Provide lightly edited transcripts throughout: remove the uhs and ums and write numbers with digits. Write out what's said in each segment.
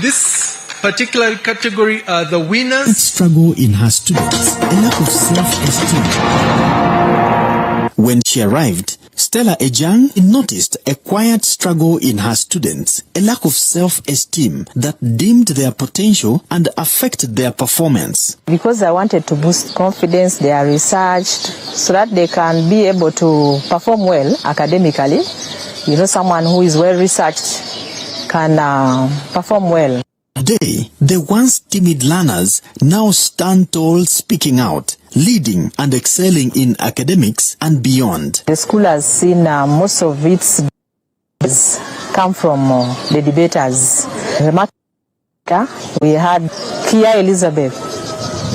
This particular category are the winners. Struggle in her students, a lack of self-esteem. When she arrived, Stella Ajang noticed a quiet struggle in her students, a lack of self-esteem that dimmed their potential and affected their performance. Because I wanted to boost confidence, they are researched so that they can be able to perform well academically. You know, someone who is well researched can perform well. Today, the once timid learners now stand tall, speaking out, leading and excelling in academics and beyond. The school has seen most of its come from the debaters. We had Kia Elizabeth,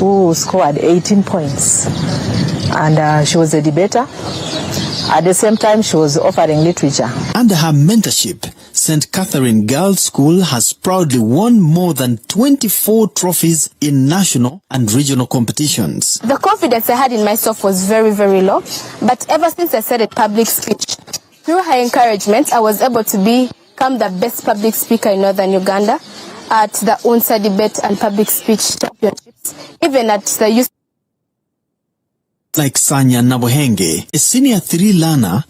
who scored 18 points, and she was a debater. At the same time, she was offering literature. Under her mentorship, St. Catherine Girls' School has proudly won more than 24 trophies in national and regional competitions. The confidence I had in myself was very, very low. But ever since I started public speech, through her encouragement, I was able to become the best public speaker in northern Uganda at the UNSA debate and public speech championships, even at the youth. Like Sanya Nabohenge, a senior 3 learner,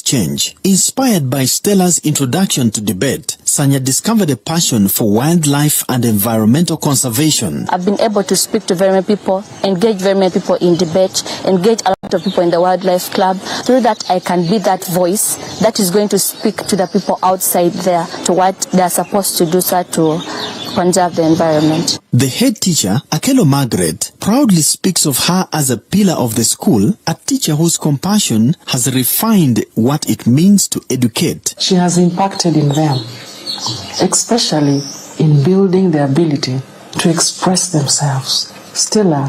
change. Inspired by Stella's introduction to debate, Sanya discovered a passion for wildlife and environmental conservation. I've been able to speak to very many people, engage very many people in debate, engage a lot of people in the wildlife club. Through that, I can be that voice that is going to speak to the people outside there to what they're supposed to do so to conserve the environment. The head teacher, Akelo Margaret, proudly speaks of her as a pillar of the school, a teacher whose compassion has refined what it means to educate. She has impacted in them, especially in building the ability to express themselves. Stella,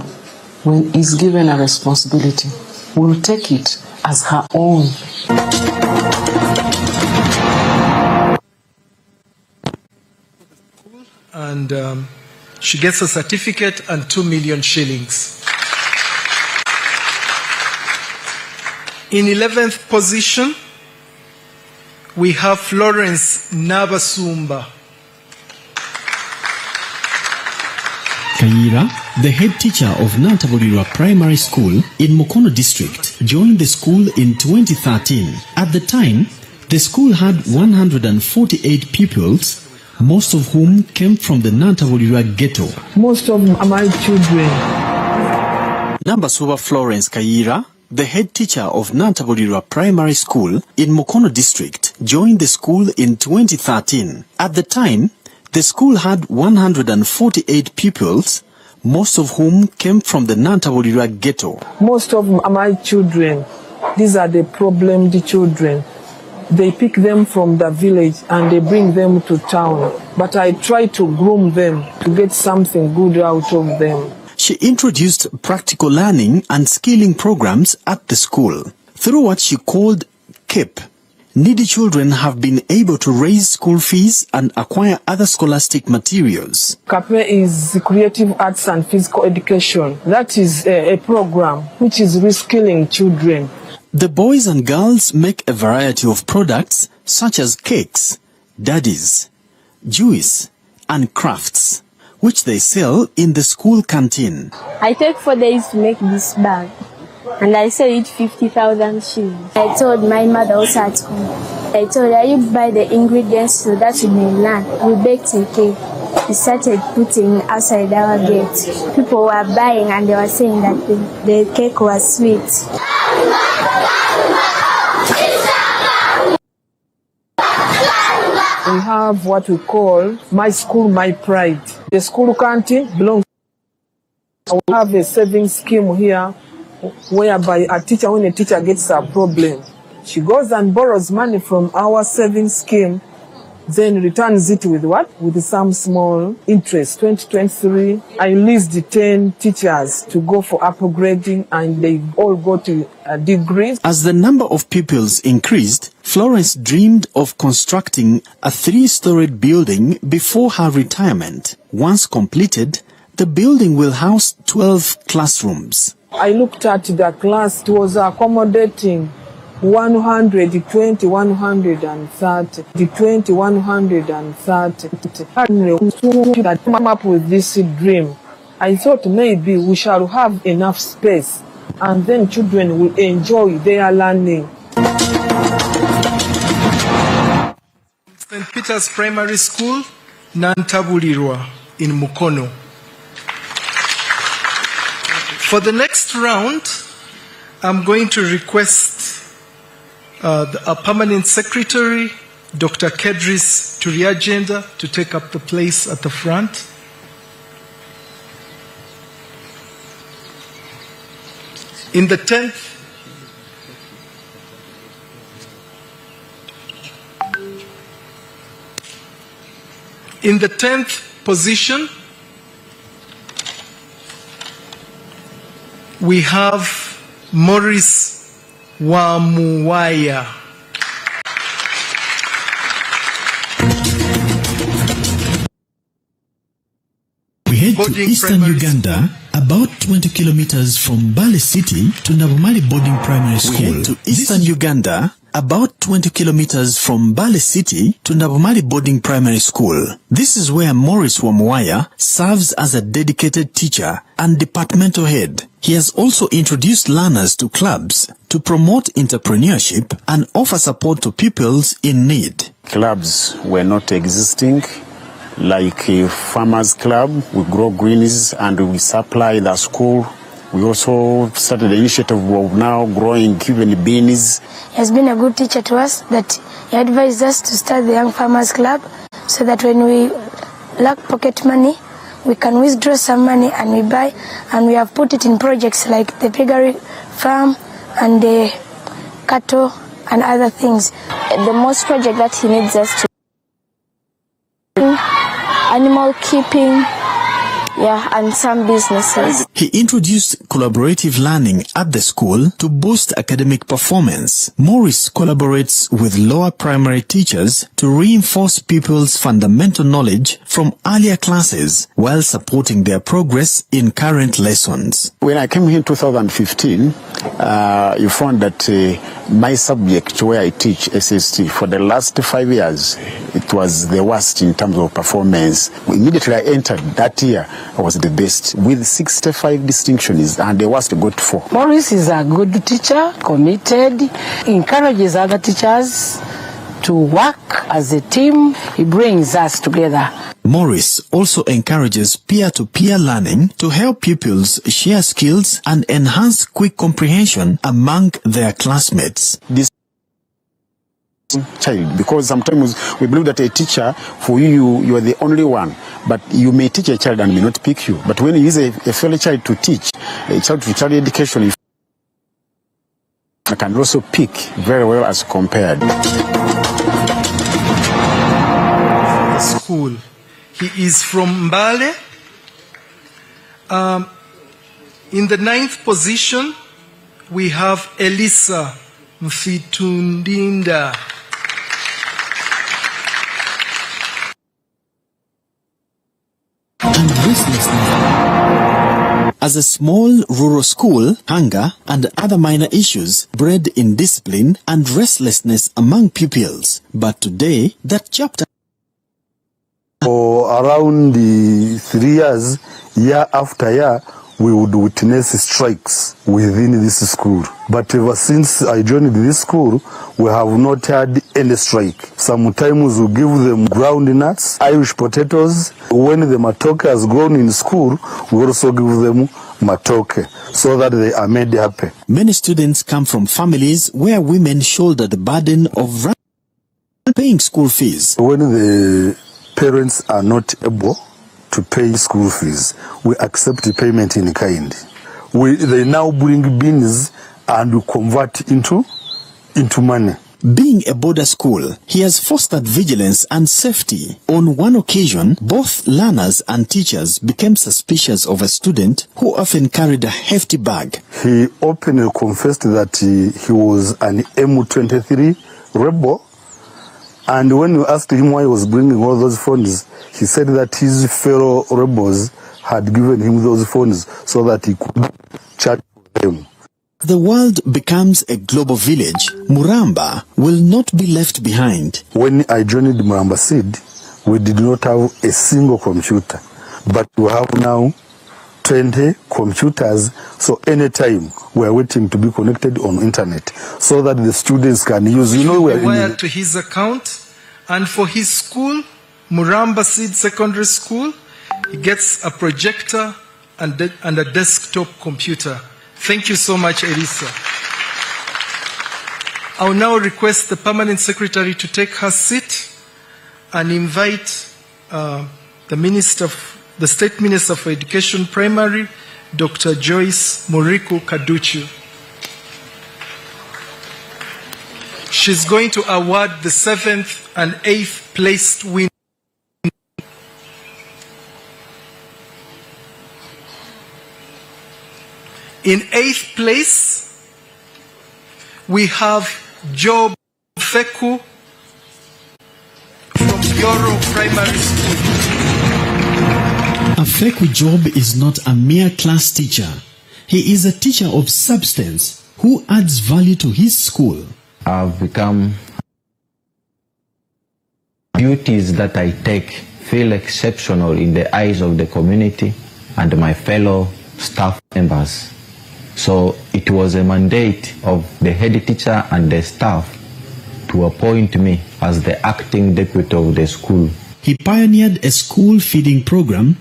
when is given a responsibility, will take it as her own. And she gets a certificate and 2 million shillings. In 11th position, we have Florence Nabasumba. Kayira, the head teacher of Nantaburirwa Primary School in Mukono District, joined the school in 2013. At the time, the school had 148 pupils, most of whom came from the Nantaburirwa ghetto. Most of them are my children. Nabasumba Florence Kayira, the head teacher of Nantaburirwa Primary School in Mukono District, joined the school in 2013. At the time, the school had 148 pupils, most of whom came from the Nantaburirwa ghetto. Most of them are my children. These are the problemed children. They pick them from the village and they bring them to town. But I try to groom them to get something good out of them. She introduced practical learning and skilling programs at the school. Through what she called KEP, needy children have been able to raise school fees and acquire other scholastic materials. KEP is Creative Arts and Physical Education. That is a program which is reskilling children. The boys and girls make a variety of products such as cakes, daddies, juice, and crafts, which they sell in the school canteen. I take 4 days to make this bag, and I sell it 50,000 shillings. I told my mother also at home. I told her, you buy the ingredients so that we may learn. We baked a cake. We started putting outside our gate. People were buying and they were saying that the cake was sweet. We have what we call My School, My Pride. The school canteen belongs. We have a saving scheme here whereby when a teacher gets a problem, she goes and borrows money from our saving scheme, then returns it with what? With some small interest. 2023, I released 10 teachers to go for upgrading and they all got degrees. As the number of pupils increased, Florence dreamed of constructing a 3-storied building before her retirement. Once completed, the building will house 12 classrooms. I looked at the class, it was accommodating. 120, 130, the 20, 130. That come up with this dream. I thought maybe we shall have enough space and then children will enjoy their learning. St. Peter's Primary School, Bannaabwe in Mukono. For the next round, I'm going to request our permanent secretary, Dr. Kedris Turiagenda, to take up the place at the front. In the 10th position, we have Maurice Wuaya. We head to eastern Uganda, about 20 kilometers from Mbale City to Nabomali Boarding Primary School. We head to eastern Uganda, about 20 kilometers from Mbale City to Nabomali Boarding Primary School. This is where Maurice Wuaya serves as a dedicated teacher and departmental head. He has also introduced learners to clubs to promote entrepreneurship and offer support to pupils in need. Clubs were not existing, like a farmers club. We grow greens and we supply the school. We also started the initiative of now growing even beans. He has been a good teacher to us, that he advised us to start the Young Farmers Club so that when we lack pocket money, we can withdraw some money and we buy, and we have put it in projects like the piggery farm and the cattle and other things. The most project that he needs us to animal keeping, and some businesses. He introduced collaborative learning at the school to boost academic performance. Maurice collaborates with lower primary teachers to reinforce pupils' fundamental knowledge from earlier classes while supporting their progress in current lessons. When I came here in 2015, you found that my subject where I teach SST for the last 5 years, it was the worst in terms of performance. Immediately I entered that year, I was the best with 65 distinctions, and the worst got 4. Maurice is a good teacher, committed, encourages other teachers to work as a team. He brings us together. Maurice also encourages peer-to-peer learning to help pupils share skills and enhance quick comprehension among their classmates. This child, because sometimes we believe that a teacher, for you are the only one, but you may teach a child and may not pick you. But when you use a fellow child to teach, a child-to-child education, I can also pick very well as compared. School. He is from Mbale. In the 9th position, we have Elisa Mfitundinda. And restlessness. As a small rural school, hunger and other minor issues bred indiscipline and restlessness among pupils. But today, that chapter. For around the 3 years, year after year, we would witness strikes within this school. But ever since I joined this school, we have not had any strike. Sometimes we give them ground nuts, Irish potatoes. When the matoke has grown in school, we also give them matoke so that they are made happy. Many students come from families where women shoulder the burden of paying school fees. When the parents are not able to pay school fees, we accept the payment in kind. They now bring beans and we convert into money. Being a border school, he has fostered vigilance and safety. On one occasion, both learners and teachers became suspicious of a student who often carried a hefty bag. He openly confessed that he was an M23 rebel. And when we asked him why he was bringing all those phones, he said that his fellow rebels had given him those phones so that he could charge for them. The world becomes a global village. Muramba will not be left behind. When I joined Muramba Seed, we did not have a single computer, but we have now 20 computers, so anytime we are waiting to be connected on internet so that the students can use, wired to his account, and for his school, Muramba Seed Secondary School, he gets a projector and a desktop computer. Thank you so much, Elisa. I'll now request the Permanent Secretary to take her seat and invite the State Minister for Education Primary, Dr. Joyce Muriku Kaduchu. She's going to award the 7th and 8th placed winners. In 8th place, we have Job Feku from Yoro Primary School. Afeku Job is not a mere class teacher. He is a teacher of substance who adds value to his school. I've become duties that I take feel exceptional in the eyes of the community and my fellow staff members. So it was a mandate of the head teacher and the staff to appoint me as the acting deputy of the school. He pioneered a school feeding program,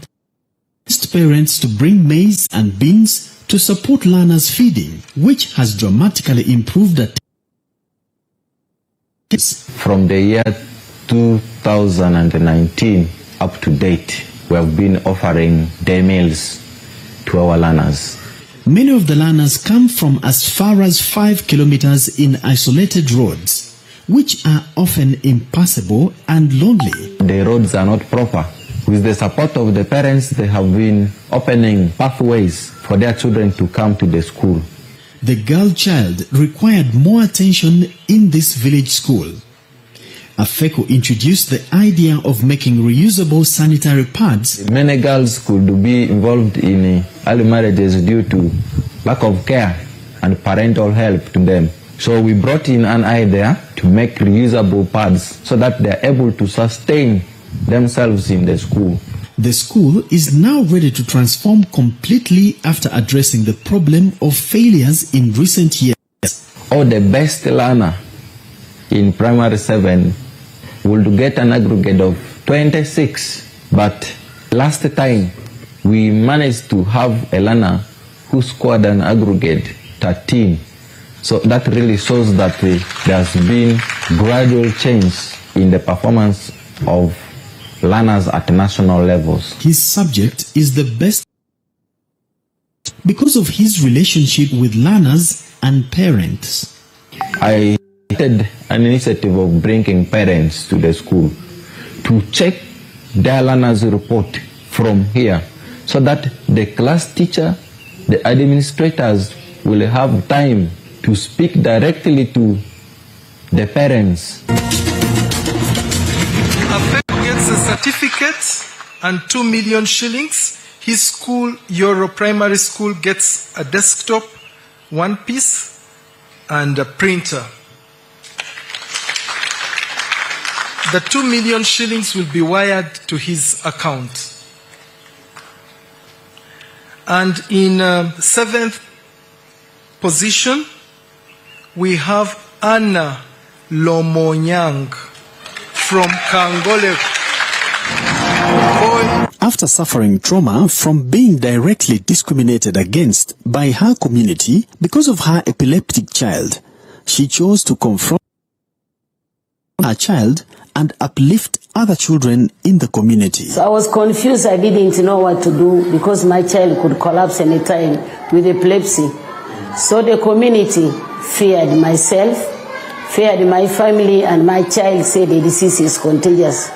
asked parents to bring maize and beans to support learners' feeding, which has dramatically improved the From the year 2019 up to date, we have been offering day meals to our learners. Many of the learners come from as far as 5 kilometers in isolated roads, which are often impassable and lonely. The roads are not proper. With the support of the parents, they have been opening pathways for their children to come to the school. The girl child required more attention in this village school. Afeku introduced the idea of making reusable sanitary pads. Many girls could be involved in early marriages due to lack of care and parental help to them. So we brought in an idea to make reusable pads so that they are able to sustain themselves in the school. The school is now ready to transform completely after addressing the problem of failures in recent years. The best learner in primary 7 would get an aggregate of 26, but last time we managed to have a learner who scored an aggregate 13. So that really shows that there has been gradual change in the performance of learners at national levels. His subject is the best because of his relationship with learners and parents. I started an initiative of bringing parents to the school to check their learners' report from here so that the class teacher, the administrators will have time to speak directly to the parents. Gets a certificate and 2 million shillings. His school, Yoro Primary School, gets a desktop, 1 piece, and a printer. The 2 million shillings will be wired to his account. And in 7th position, we have Anna Lomonyang from Kangole. After suffering trauma from being directly discriminated against by her community because of her epileptic child, she chose to confront her child and uplift other children in the community. So I was confused. I didn't know what to do because my child could collapse anytime with epilepsy. So the community feared myself, feared my family, and my child said the disease is contagious.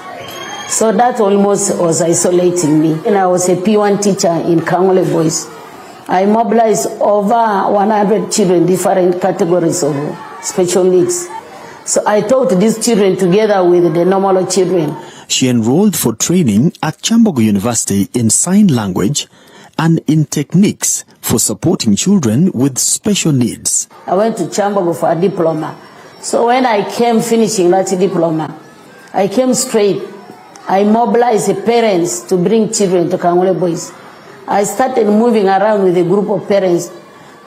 So that almost was isolating me. And I was a P1 teacher in Kangole Boys. I mobilized over 100 children, different categories of special needs. So I taught these children together with the normal children. She enrolled for training at Chambogo University in sign language and in techniques for supporting children with special needs. I went to Chambogo for a diploma. So when I came finishing that diploma, I came straight. I mobilized the parents to bring children to Kangole Boys. I started moving around with a group of parents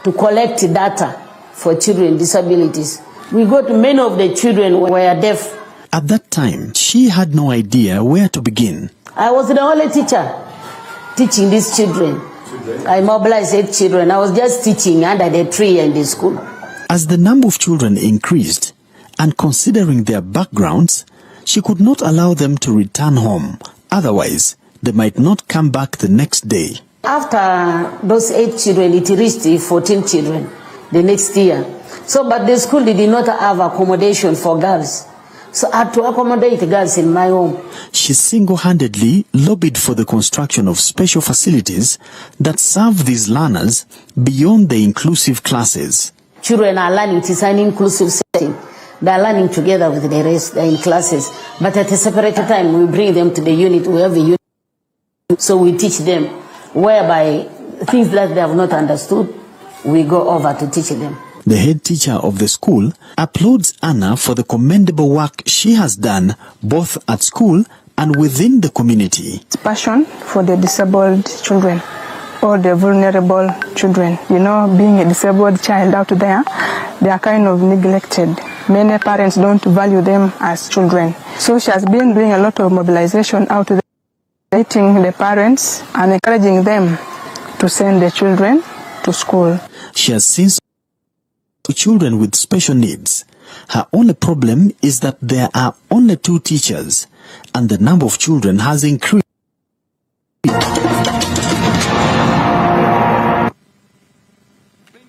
to collect data for children with disabilities. We got many of the children were deaf. At that time, she had no idea where to begin. I was the only teacher teaching these children. I mobilized 8 children. I was just teaching under the tree in the school. As the number of children increased, and considering their backgrounds, she could not allow them to return home. Otherwise, they might not come back the next day. After those 8 children, it reached 14 children the next year. So, but the school did not have accommodation for girls. So I had to accommodate girls in my home. She single-handedly lobbied for the construction of special facilities that serve these learners beyond the inclusive classes. Children are learning, it is an inclusive setting. They are learning together with the rest, they are in classes. But at a separate time, we bring them to the unit, we have a unit. So we teach them, whereby things that they have not understood, we go over to teach them. The head teacher of the school applauds Anna for the commendable work she has done both at school and within the community. It's passion for the disabled children or the vulnerable children. You know, being a disabled child out there, they are kind of neglected. Many parents don't value them as children. So she has been doing a lot of mobilization out there, meeting the parents and encouraging them to send their children to school. She has since children with special needs. Her only problem is that there are only 2 teachers and the number of children has increased. Thank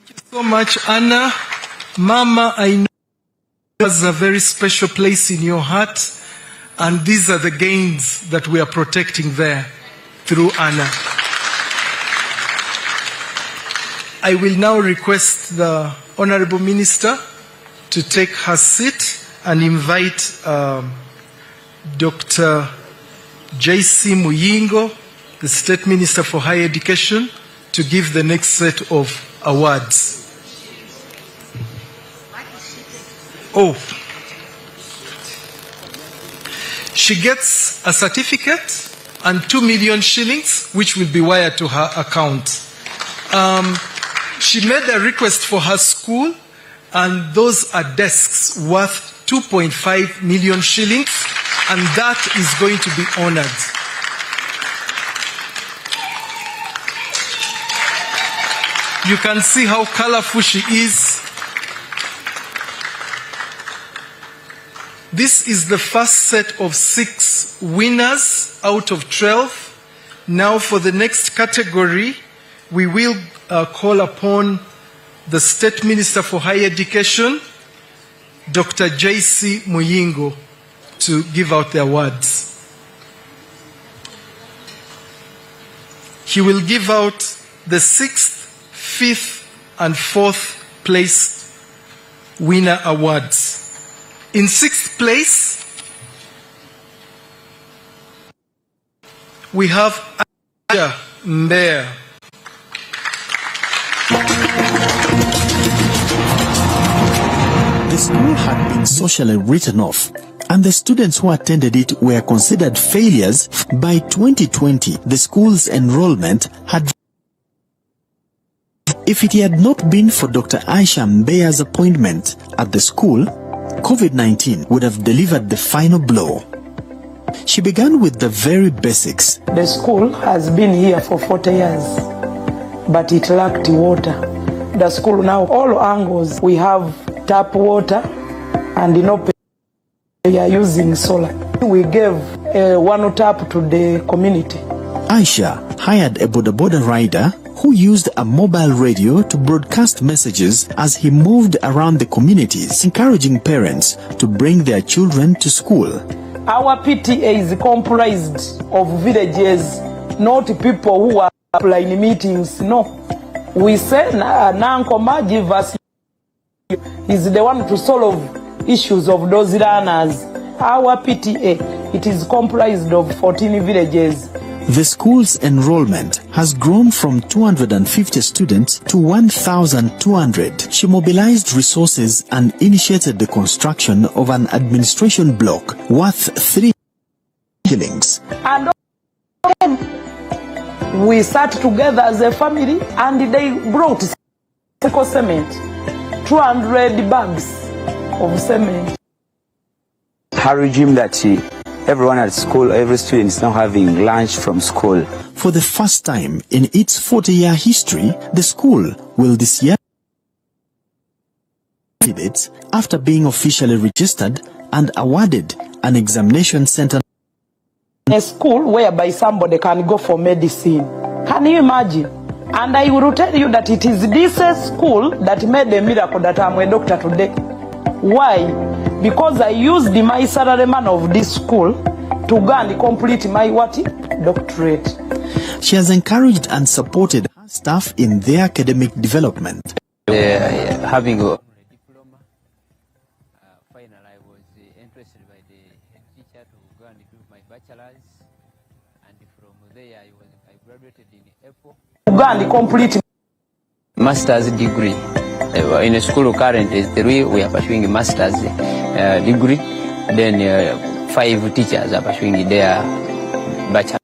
you so much, Anna. Mama, I know has a very special place in your heart, and these are the gains that we are protecting there through Anna. I will now request the Honorable Minister to take her seat and invite Dr. J.C. Muyingo, the State Minister for Higher Education, to give the next set of awards. Oh, she gets a certificate and 2 million shillings, which will be wired to her account. She made a request for her school, and those are desks worth 2.5 million shillings, and that is going to be honored. You can see how colorful she is. This is the first set of 6 winners out of 12. Now for the next category, we will call upon the State Minister for Higher Education, Dr. J.C. Muyingo, to give out the awards. He will give out the 6th, 5th, and 4th place winner awards. In 6th place, we have Aisha Mbaya. The school had been socially written off, and the students who attended it were considered failures. By 2020, the school's enrollment had... If it had not been for Dr. Aisha Mbaya's appointment at the school, COVID-19 would have delivered the final blow. She began with the very basics. The school has been here for 40 years, but it lacked water. The school now, all angles, we have tap water, and we are using solar. We gave 1 tap to the community. Aisha hired a boda rider who used a mobile radio to broadcast messages as he moved around the communities, encouraging parents to bring their children to school. Our PTA is comprised of villages, not people who are applying meetings. No. We say, Nankoma give us, is the one to solve issues of those learners. Our PTA, it is comprised of 14 villages The school's enrollment has grown from 250 students to 1,200. She mobilized resources and initiated the construction of an administration block worth 3 shillings. And we sat together as a family and they brought cement, 200 bags of cement. Her regime that everyone at school, every student is now having lunch from school. For the first time in its 40-year history, the school will this year candidates after being officially registered and awarded an examination center. A school whereby somebody can go for medicine. Can you imagine? And I will tell you that it is this school that made the miracle that I'm a doctor today. Why? Because I used my salaryman of this school to go and complete my doctorate. She has encouraged and supported her staff in their academic development. Having a diploma, finally I was interested by the head teacher to go and do my bachelor's, and from there I graduated in April. To go and complete master's degree. In a school currently 3, we are pursuing a master's degree. Then 5 teachers are pursuing their bachelor.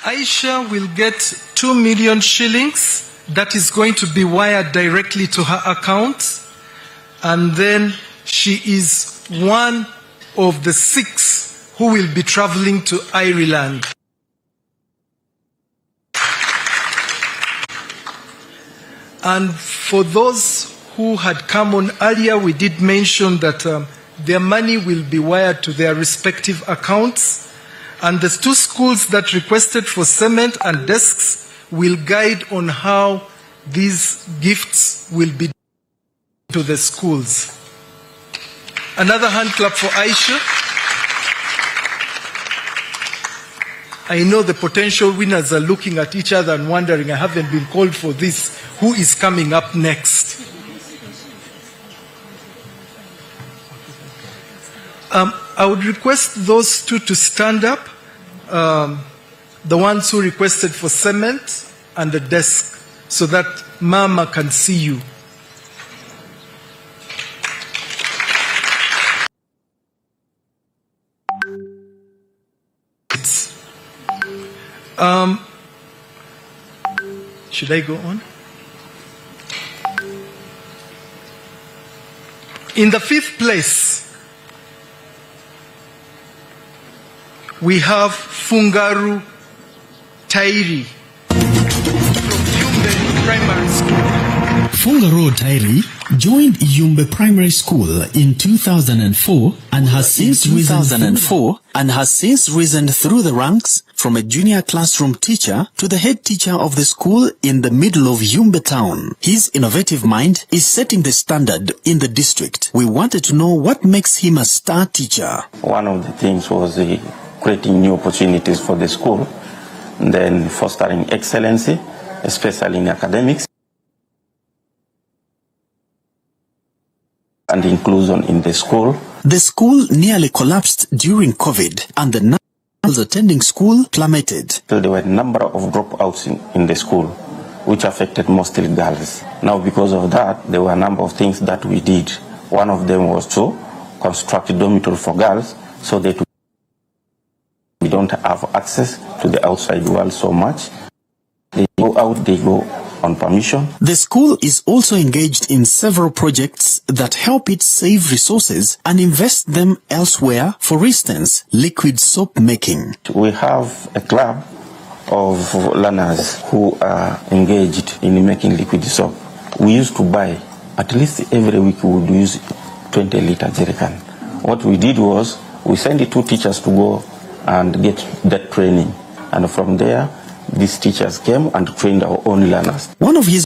Aisha will get 2 million shillings that is going to be wired directly to her account, and then she is one of the 6 who will be traveling to Ireland. And for those who had come on earlier, we did mention that their money will be wired to their respective accounts. And the 2 schools that requested for cement and desks will guide on how these gifts will be to the schools. Another hand clap for Aisha. I know the potential winners are looking at each other and wondering, I haven't been called for this. Who is coming up next? I would request those 2 to stand up. The ones who requested for cement and the desk, so that Mama can see you. Should I go on? In the 5th place, we have Fungaru Tairi from Yumbe Primary School. Fungaru Tairi joined Yumbe Primary School in 2004 and has since risen through the ranks from a junior classroom teacher to the head teacher of the school in the middle of Yumbe town. His innovative mind is setting the standard in the district. We wanted to know what makes him a star teacher. One of the things was creating new opportunities for the school, and then fostering excellency, especially in academics, and inclusion in the school. The school nearly collapsed during COVID, and the numbers attending school plummeted. So there were a number of dropouts in the school, which affected mostly girls. Now, because of that, there were a number of things that we did. One of them was to construct a dormitory for girls, so that we don't have access to the outside world so much. They go out, they go on permission. The school is also engaged in several projects that help it save resources and invest them elsewhere. For instance, liquid soap making. We have a club of learners who are engaged in making liquid soap. We used to buy, at least every week we would use 20-liter jerrycan. What we did was, we sent the 2 teachers to go and get that training. And from there, these teachers came and trained our own learners. One of his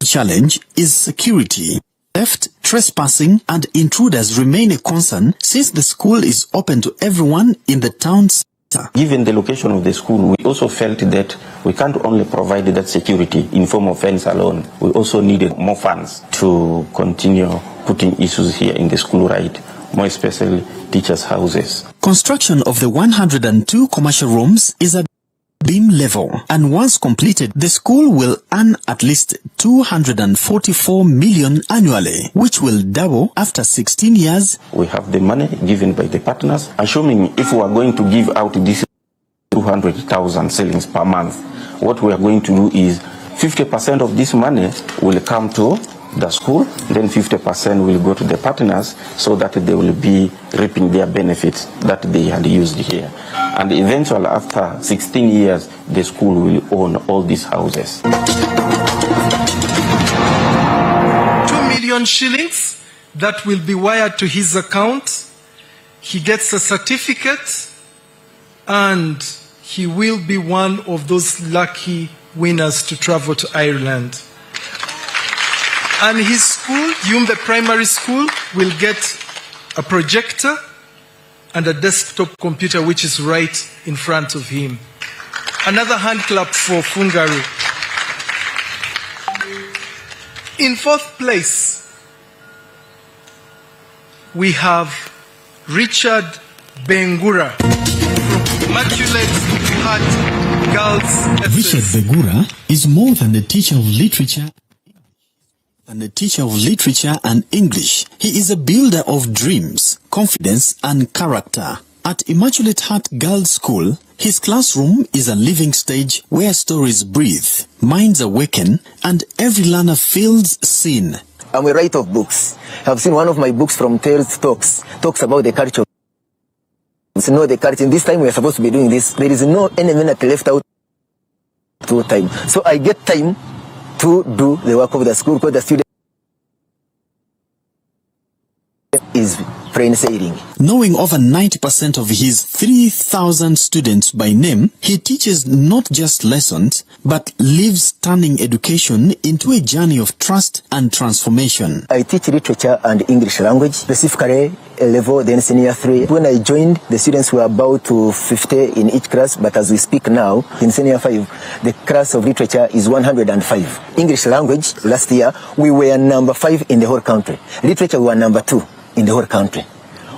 challenges is security. Theft, trespassing, and intruders remain a concern since the school is open to everyone in the town center. Given the location of the school, we also felt that we can't only provide that security in form of fence alone. We also needed more funds to continue putting issues here in the school right. more especially teachers' houses. Construction of the 102 commercial rooms is at beam level, and once completed, the school will earn at least 244 million annually, which will double after 16 years. We have the money given by the partners, assuming if we are going to give out this 200,000 shillings per month, what we are going to do is 50% of this money will come to the school, then 50% will go to the partners so that they will be reaping their benefits that they had used here. And eventually, after 16 years, the school will own all these houses. 2 million shillings that will be wired to his account. He gets a certificate and he will be one of those lucky winners to travel to Ireland. And his school, Yumbe Primary School, will get a projector and a desktop computer which is right in front of him. Another hand clap for Fungaru. In fourth place, we have Richard Bengura from Immaculate Heart Girls FS. Richard Bengura is more than a teacher of literature and English. He is a builder of dreams, confidence and character. At Immaculate Heart Girls School, his classroom is a living stage where stories breathe, minds awaken, and every learner feels seen. I'm a writer of books. I've seen one of my books from Tales talks about the culture. Know the culture. This time we are supposed to be doing this. There is no any minute left out to time. So I get time to do the work of the school because the student is plain sailing. Knowing over 90% of his 3,000 students by name, he teaches not just lessons, but lives turning education into a journey of trust and transformation. I teach literature and English language, specifically level, then senior 3. When I joined, the students were about to 50 in each class, but as we speak now, in senior 5, the class of literature is 105. English language, last year, we were number 5 in the whole country. Literature, we were number 2 in the whole country.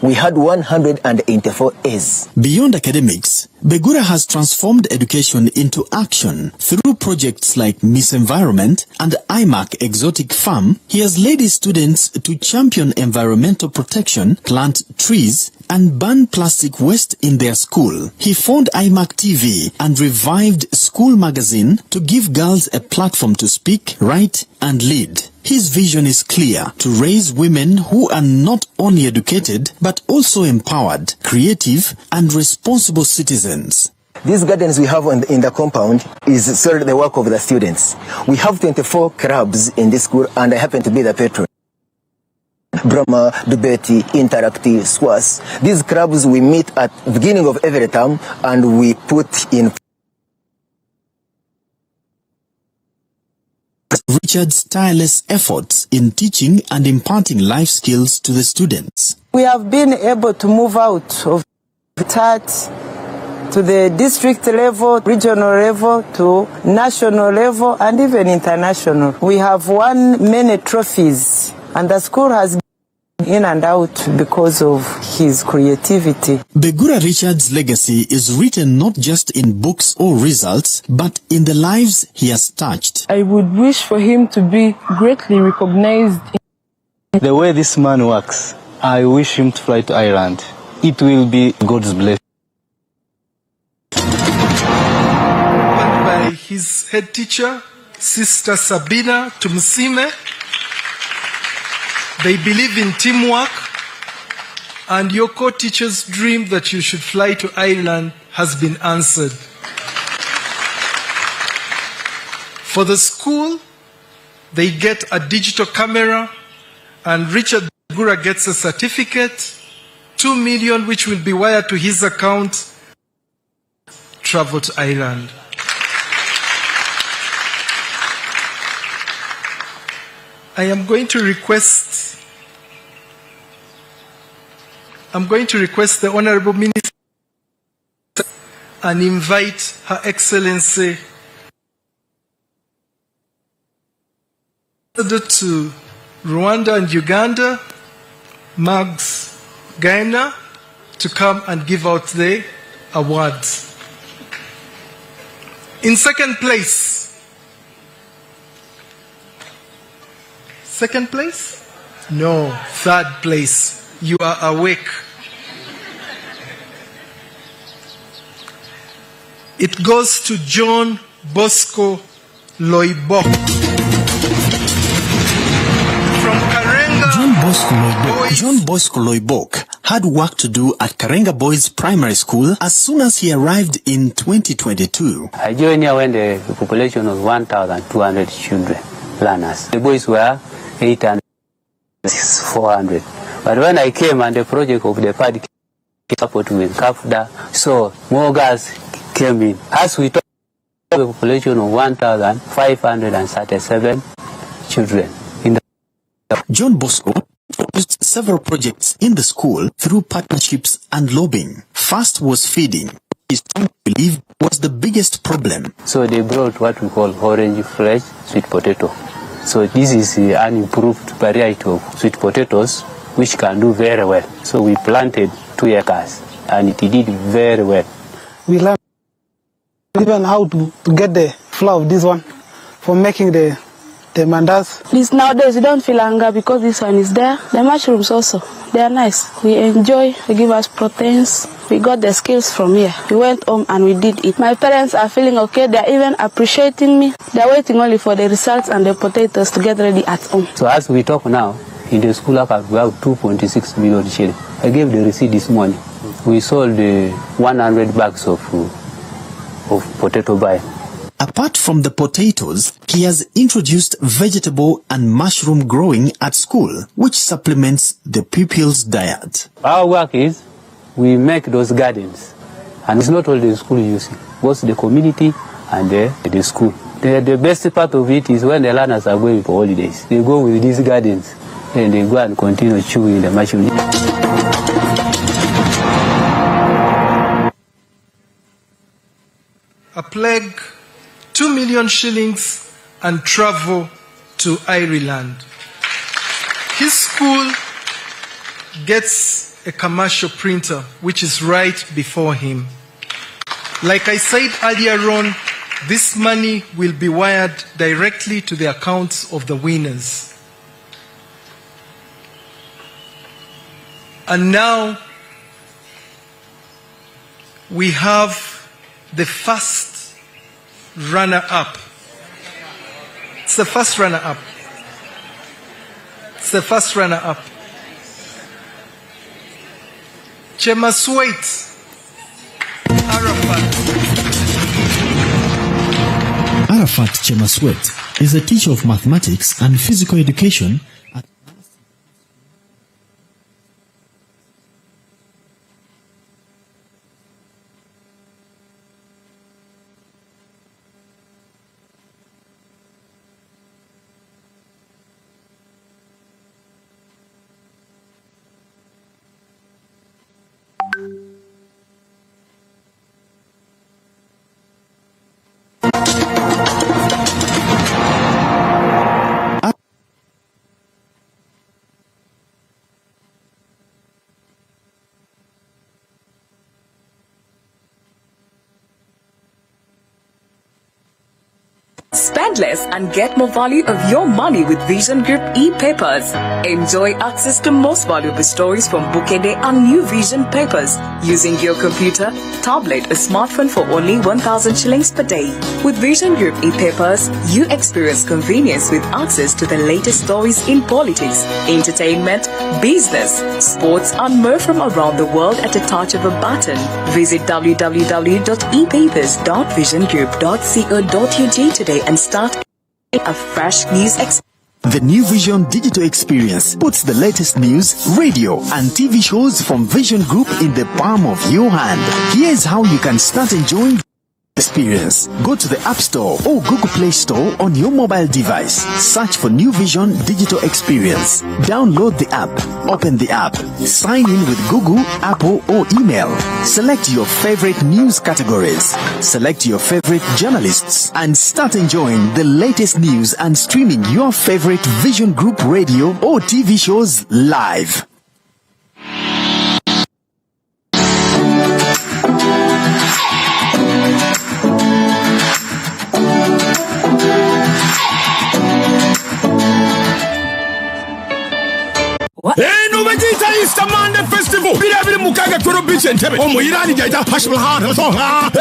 We had 184 A's. Beyond academics, Begura has transformed education into action. Through projects like Miss Environment and IMAC Exotic Farm, he has led his students to champion environmental protection, plant trees, and ban plastic waste in their school. He formed IMAC TV and revived School Magazine to give girls a platform to speak, write, and lead. His vision is clear: to raise women who are not only educated, but also empowered, creative, and responsible citizens. These gardens we have in the compound is solely the work of the students. We have 24 clubs in this school, and I happen to be the patron. Drama, debate, interactive, squash. These clubs we meet at the beginning of every term, and we put in Richard's tireless efforts in teaching and imparting life skills to the students. We have been able to move out of that to the district level, regional level, to national level, and even international. We have won many trophies, and the school has been in and out because of his creativity. Begura Richard's legacy is written not just in books or results, but in the lives he has touched. I would wish for him to be greatly recognized. The way this man works, I wish him to fly to Ireland. It will be God's blessing. By his head teacher, Sister Sabina Tumsime. They believe in teamwork, and your co-teacher's dream that you should fly to Ireland has been answered. For the school, they get a digital camera, and Richard Begura gets a certificate, 2 million which will be wired to his account, travel to Ireland. I am going to request the Honorable Minister and invite Her Excellency to Rwanda and Uganda, Mags Guyana to come and give out the awards. In second place, No, third place. You are awake. It goes to John Bosco Loyok. John Bosco Loyok had work to do at Karenga Boys Primary School as soon as he arrived in 2022. I joined here when the population was 1,200 children, learners. The boys were 800, 400. But when I came and the project of the PAD came up with CAFDA, so more girls came in. As we talk, the population of 1,537 children. John Bosco proposed several projects in the school through partnerships and lobbying. First was feeding. His team believed was the biggest problem. So they brought what we call orange fresh sweet potato. So this is an improved variety of sweet potatoes which can do very well. So we planted 2 acres and it did very well. We learned even how to get the flour of this one for making the mandas. This nowadays we don't feel hunger because this one is there. The mushrooms also, they are nice. We enjoy, they give us proteins. We got the skills from here. We went home and we did it. My parents are feeling okay. They are even appreciating me. They are waiting only for the results and the potatoes to get ready at home. So as we talk now, in the school account we have 2.6 million shillings. I gave the receipt this morning. We sold 100 bags of potato buy. Apart from the potatoes, he has introduced vegetable and mushroom growing at school, which supplements the pupils' diet. Our work is, we make those gardens. And it's not all the school using, both the community and the school. The best part of it is when the learners are going for holidays. They go with these gardens and they go and continue chewing the mushroom. A plague, 2 million shillings, and travel to Ireland. His school gets a commercial printer, which is right before him. Like I said earlier on, this money will be wired directly to the accounts of the winners. And now we have the first runner-up. It's the first runner-up. It's the first runner-up. Chemaswait Arafat Chasu is a teacher of mathematics and physical education at Spend less and get more value of your money with Vision Group e-papers. Enjoy access to most valuable stories from Bukedde and new Vision papers using your computer, tablet or smartphone for only 1,000 shillings per day. With Vision Group e-papers, you experience convenience with access to the latest stories in politics, entertainment, business, sports and more from around the world at a touch of a button. Visit www.epapers.visiongroup.co.ug today and start a fresh news experience. The New Vision Digital Experience puts the latest news, radio, and TV shows from Vision Group in the palm of your hand. Here's how you can start enjoying the experience. Go to the App Store or Google Play Store on your mobile device. Search for New Vision Digital Experience. Download the app. Open the app. Sign in with Google, Apple, or email. Select your favorite news categories. Select your favorite journalists and start enjoying the latest news and streaming your favorite Vision Group radio or TV shows live. Bicentebe omuyirani jaita hashbulha soha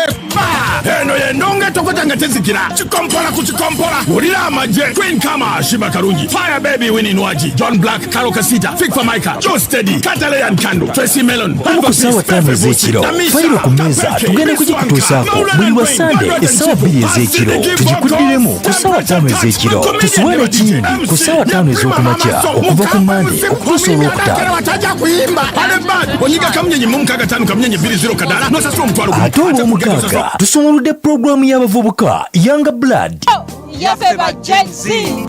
eno yenonge tokotanga tezikira chikompola kuchikompola urira amaje Queen Kama Shiba Karungi Fire Baby Winnie Nwaji John Black Karo Kasita Fik for Micah Joe Steady Katalayan Kandu Tracy Melon Kusawa tano ezekiro Fairo kumeza tugenda kujikutusako buli wa Sunday esawa 2 ezekiro tujikudiremu kusawa tano ezekiro tusuwele chindi kusawa tano ezokumakya okuva ku Monday okutuusa olwokutaano ate olw'omukaaga tusumuludde pulogulaamu y'abavubuka Young Blood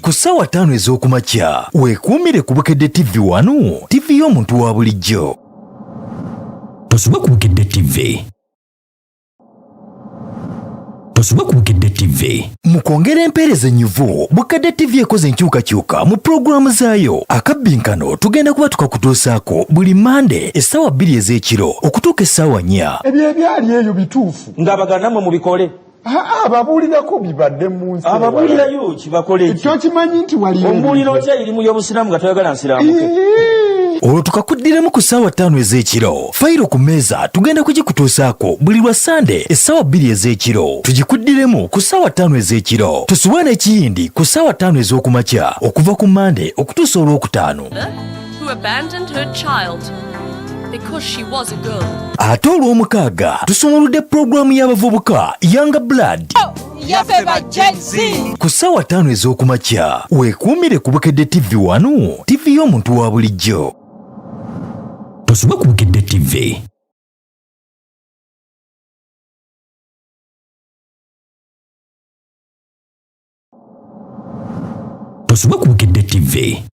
ku ssaawa 5 ez'okumakya weekuumire ku Bukedde TV wano TV y'omuntu wa bulijjo tosubwa ku Bukedde TV mu kwongera empeereza ennyuvu Bukedde TV ekoze enkyukakyuka mu pulogulaamu zaayo akabbinkano tugenda kuba tukakutuusaako buli Monday essaawa 2 ez'ekiro okutuuka essaawa 4 ebyo ebyali eyo bituufu ng'abaganammwe mubikole ababuulirako bibadde mu nsi ababuulirayo kibakole ekyo kimanyi nti wali omubuulira otya irimu y'obusiraamu nga toyagala nsiraamuke olwo tukakuddiremu ku ssaawa 5 ez'ekiro Fairo ku mmeeza tugenda kugikutuusaako buli lwa Sunday essaawa 2 ez'ekiro tugikuddiremu ku ssaawa 5 ez'ekiro tusuwe n'ekiyindi ku ssaawa 5 ez'okumakya okuva ku Monday okutuusa olwokutaano ate olw'omukaaga tusumuludde pulogulaamu y'abavubuka Young Blood ku ssaawa 5 ez'okumakya weekuumire ku Bukedde TV wano TV y'omuntu wa bulijjo tosubwa ku Bukedde TV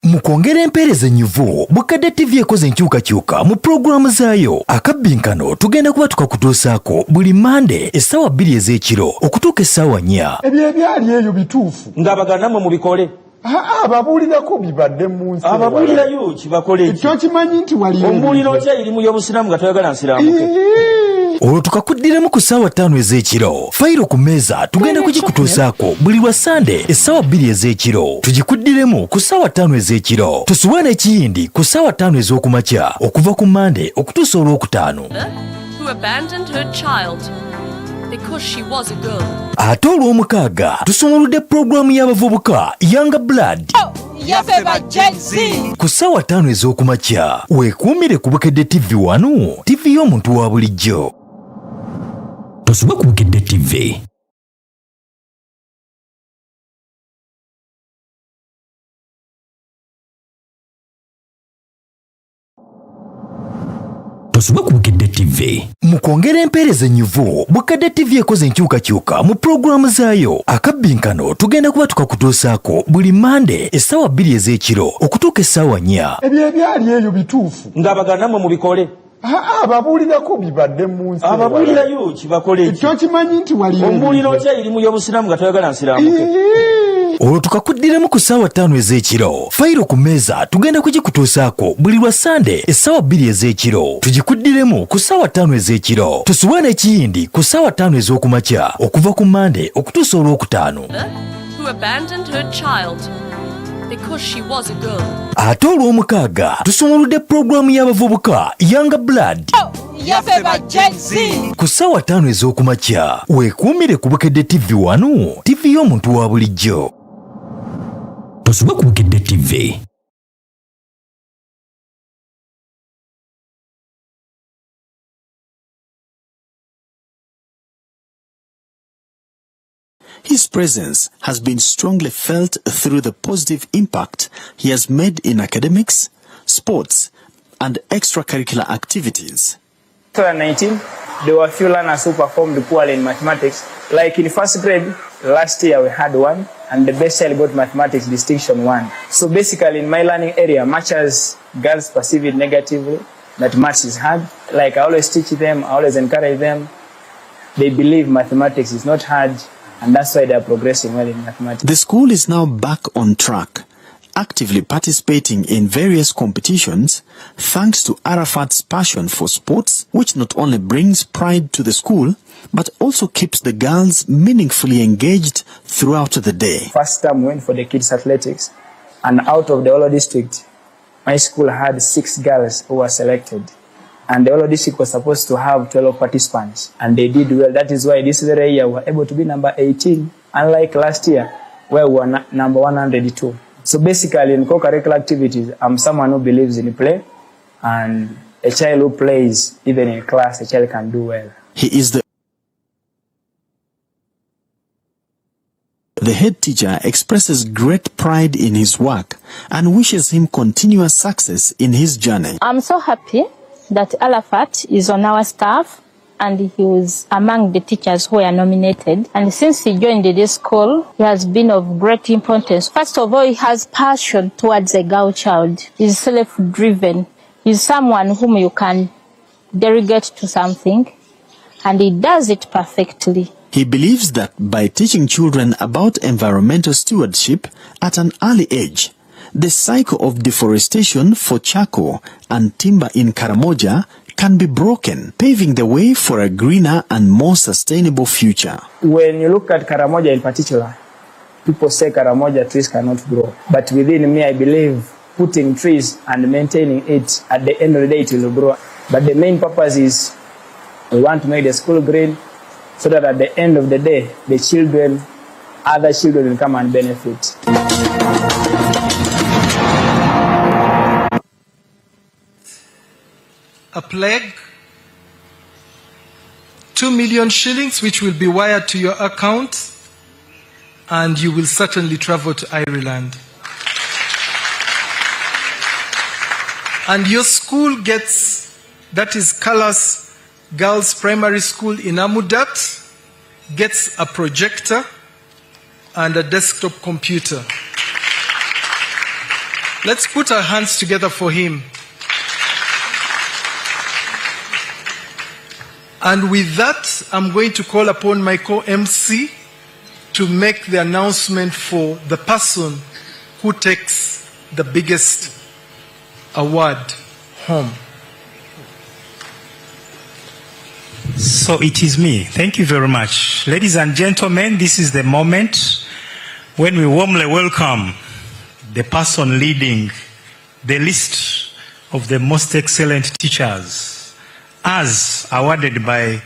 mu kwongera empeereza ennyuvu Bukedde TV ekoze enkyukakyuka mu pulogulaamu zaayo akabbinkano tugenda kuba tukakutuusaako buli Monday essaawa 2 ez'ekiro okutuuka essaawa 4 ebyo ebyali eyo bituufu ng'abaganammwe mubikole ababuulirako bibadde mu nsi ababuulirayo kibakole ekyo kimanyi nti wali omubuulira otya irimu y'obusiraamu nga toyagala nsiraamuke olwo tukakuddiremu ku ssaawa 5 ez'ekiro Fairo ku mmeeza tugenda kugikutuusaako buli lwa Sunday essaawa 2 ez'ekiro tugikuddiremu ku ssaawa 5 ez'ekiro tusuwe n'ekiyindi ku ssaawa 5 ez'okumakya okuva ku Monday okutuusa olwokutaano ate olw'omukaaga tusumuludde pulogulaamu y'abavubuka Young Blood ku ssaawa 5 ez'okumakya weekuumire ku Bukedde TV wano TV y'omuntu wa bulijjo tosubwa ku Bukedde TV mu kwongera empeereza ennyuvu Bukedde TV ekoze enkyukakyuka mu pulogulaamu zaayo akabbinkano tugenda kuba tukakutuusaako buli Monday essaawa 2 ez'ekiro okutuuka essaawa 4 ebyo ebyali eyo bituufu ng'abaganammwe mubikole ababuulirako bibadde mu nsi ababuulirayo kibakole ekyo kimanyi nti wali omubuulira otya irimu y'obusiraamu nga toyagala nsiraamuke olwo tukakuddiremu ku ssaawa 5 ez'ekiro Fairo ku mmeeza tugenda kugikutuusaako buli lwa Sunday essaawa 2 ez'ekiro tugikuddiremu ku ssaawa 5 ez'ekiro tusuwe n'ekiyindi ku ssaawa 5 ez'okumakya okuva ku Monday okutuusa olwokutaano ate olw'omukaaga tusumuludde pulogulaamu y'abavubuka Young Blood ku ssaawa 5 ez'okumakya weekuumire ku Bukedde TV wano TV y'omuntu wa bulijjo tosubwa ku Bukedde TV His presence has been strongly felt through the positive impact he has made in academics, sports, and extracurricular activities. 2019, there were a few learners who performed poorly in mathematics. Like in first grade, last year we had one, and the best child got mathematics distinction 1. So basically in my learning area, much as girls perceive it negatively, that maths is hard, like I always teach them, I always encourage them, they believe mathematics is not hard, and that's why they are progressing well in mathematics. The school is now back on track, actively participating in various competitions thanks to Arafat's passion for sports, which not only brings pride to the school, but also keeps the girls meaningfully engaged throughout the day. First time we went for the kids athletics, and out of the whole district, my school had 6 girls who were selected. And the whole district was supposed to have 12 participants, and they did well. That is why this very year we were able to be number 18, unlike last year where we were number 102. So basically in co-curricular activities, I'm someone who believes in play, and a child who plays, even in class, a child can do well. He is the head teacher expresses great pride in his work and wishes him continuous success in his journey. I'm so happy that Arafat is on our staff, and he was among the teachers who were nominated. And since he joined this school, he has been of great importance. First of all, he has passion towards a girl child. He's self-driven. He's someone whom you can delegate to something, and he does it perfectly. He believes that by teaching children about environmental stewardship at an early age, the cycle of deforestation for charcoal and timber in Karamoja can be broken, paving the way for a greener and more sustainable future. When you look at Karamoja in particular, people say Karamoja trees cannot grow. But within me, I believe putting trees and maintaining it, at the end of the day, it will grow. But the main purpose is we want to make the school green so that at the end of the day, the children, other children will come and benefit. A plague, 2 million shillings, which will be wired to your account, and you will certainly travel to Ireland. And your school gets, that is Colors Girls Primary School in Amudat, gets a projector and a desktop computer. Let's put our hands together for him. And with that, I'm going to call upon my co-MC to make the announcement for the person who takes the biggest award home. So it is me. Thank you very much. Ladies and gentlemen, this is the moment when we warmly welcome the person leading the list of the most excellent teachers as awarded by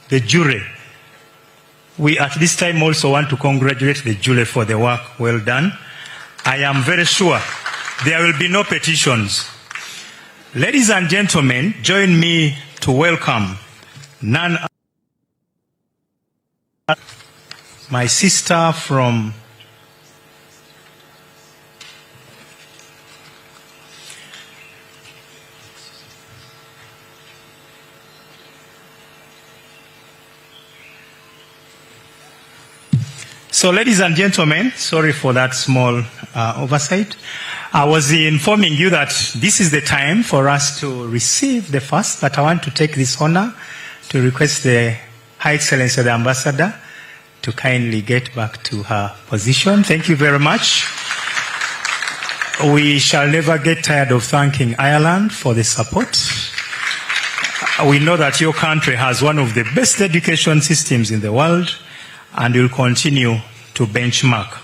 the jury. We at this time also want to congratulate the jury for the work well done. I am very sure there will be no petitions. Ladies and gentlemen, join me to welcome none other than my sister from So, ladies and gentlemen, sorry for that small oversight. I was informing you that this is the time for us to receive the first, but I want to take this honor to request the High Excellency, the Ambassador, to kindly get back to her position. Thank you very much. We shall never get tired of thanking Ireland for the support. We know that your country has one of the best education systems in the world, and will continue to benchmark.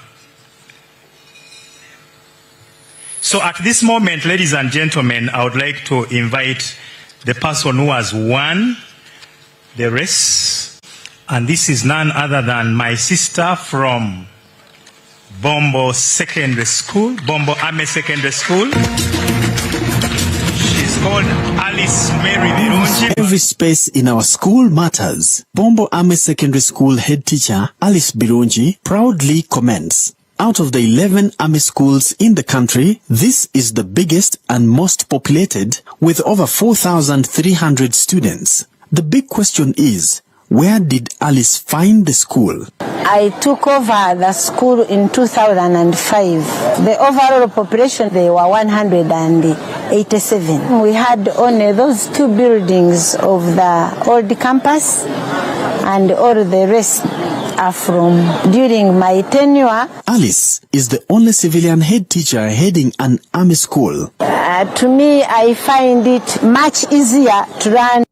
So at this moment, ladies and gentlemen, I would like to invite the person who has won the race, and this is none other than my sister from Bombo Secondary School, Bombo Ame Secondary School. She's called Alice Mary Bironji. Every space in our school matters. Bombo Ame Secondary School head teacher Alice Bironji proudly comments. Out of the 11 army schools in the country, this is the biggest and most populated, with over 4,300 students. The big question is, where did Alice find the school? I took over the school in 2005. The overall population, they were 187. We had only those 2 buildings of the old campus, and all the rest are from during my tenure. Alice is the only civilian head teacher heading an army school. To me, I find it much easier to run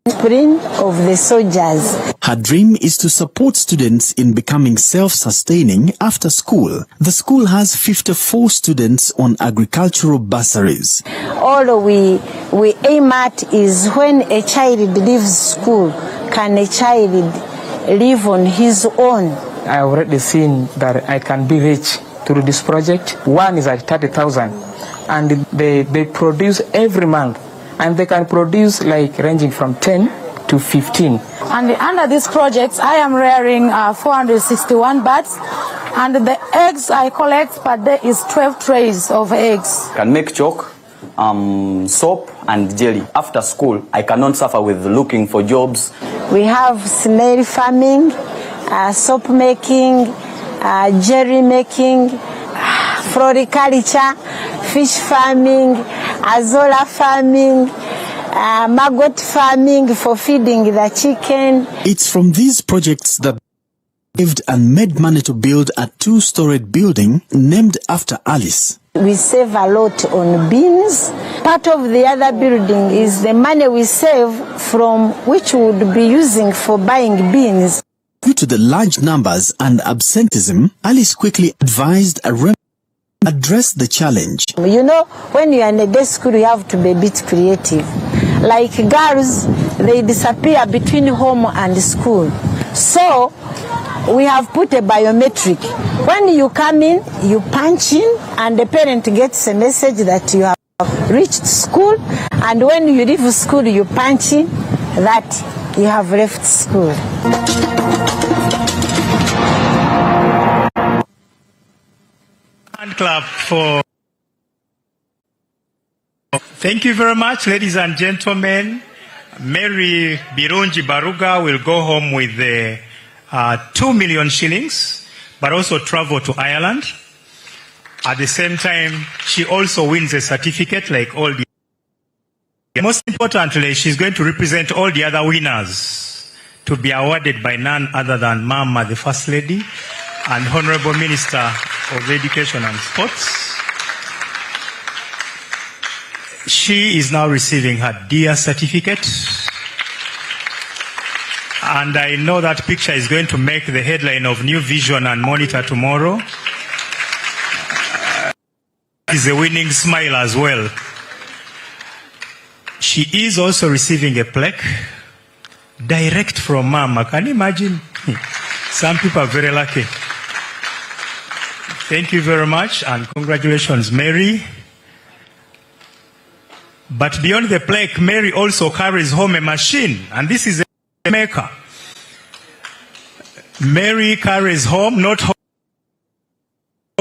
Discipline of the soldiers. Her dream is to support students in becoming self-sustaining after school. The school has 54 students on agricultural bursaries. All we aim at is when a child leaves school, can a child live on his own? I have already seen that I can be rich through this project. One is at 30,000 and they produce every month. And they can produce like ranging from 10 to 15. And under this project, I am rearing 461 birds. And the eggs I collect per day is 12 trays of eggs. Can make chalk, soap and jelly. After school, I cannot suffer with looking for jobs. We have snail farming, soap making, jelly making, floriculture, fish farming, azola farming, maggot farming for feeding the chicken. It's from these projects that saved and made money to build a 2-storied building named after Alice. We save a lot on beans. Part of the other building is the money we save from which we would be using for buying beans. Due to the large numbers and absenteeism, Alice quickly advised a address the challenge. You know, when you are in a day school, you have to be a bit creative. Like girls, they disappear between home and school. So, we have put a biometric. When you come in, you punch in, and the parent gets a message that you have reached school. And when you leave school, you punch in that you have left school. Hand clap for. Thank you very much, ladies and gentlemen. Mary Bironji Baruga will go home with 2 million shillings, but also travel to Ireland. At the same time, she also wins a certificate like all the. Most importantly, she's going to represent all the other winners to be awarded by none other than Mama, the First Lady, and Honorable Minister of Education and Sports. She is now receiving her dear certificate. And I know that picture is going to make the headline of New Vision and Monitor tomorrow. Is a winning smile as well. She is also receiving a plaque direct from Mama. Can you imagine? Some people are very lucky. Thank you very much and congratulations, Mary. But beyond the plaque, Mary also carries home a machine, and this is a maker. Mary carries home, not home,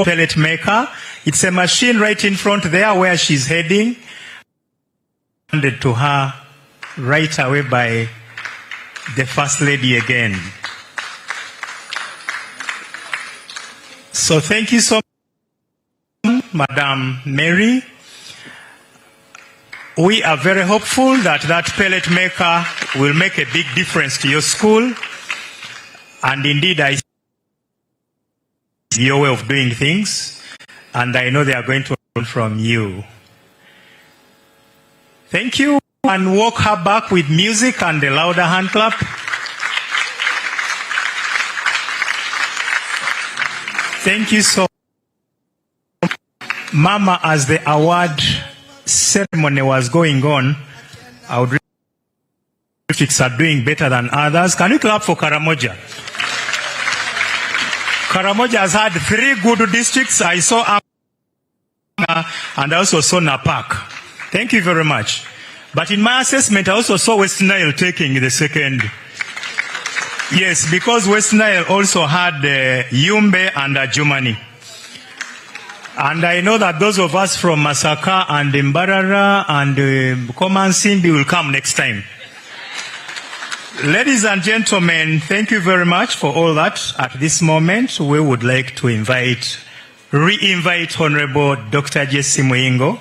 pellet maker. It's a machine right in front there where she's heading. Handed to her right away by the First Lady again. So thank you so much, Madam Mary. We are very hopeful that that pellet maker will make a big difference to your school. And indeed, I see your way of doing things. And I know they are going to learn from you. Thank you. And walk her back with music and a louder hand clap. Thank you so much. Mama, as the award ceremony was going on, I would really districts are doing better than others. Can you clap for Karamoja? Karamoja has had 3 good districts. I saw and I also saw Napak. Thank you very much. But in my assessment, I also saw West Nile taking the second. Yes, because West Nile also had Yumbe and Jumani. And I know that those of us from Masaka and Mbarara and Komansimbi will come next time. Ladies and gentlemen, thank you very much for all that. At this moment, we would like to re-invite Honorable Dr. Jesse Muyingo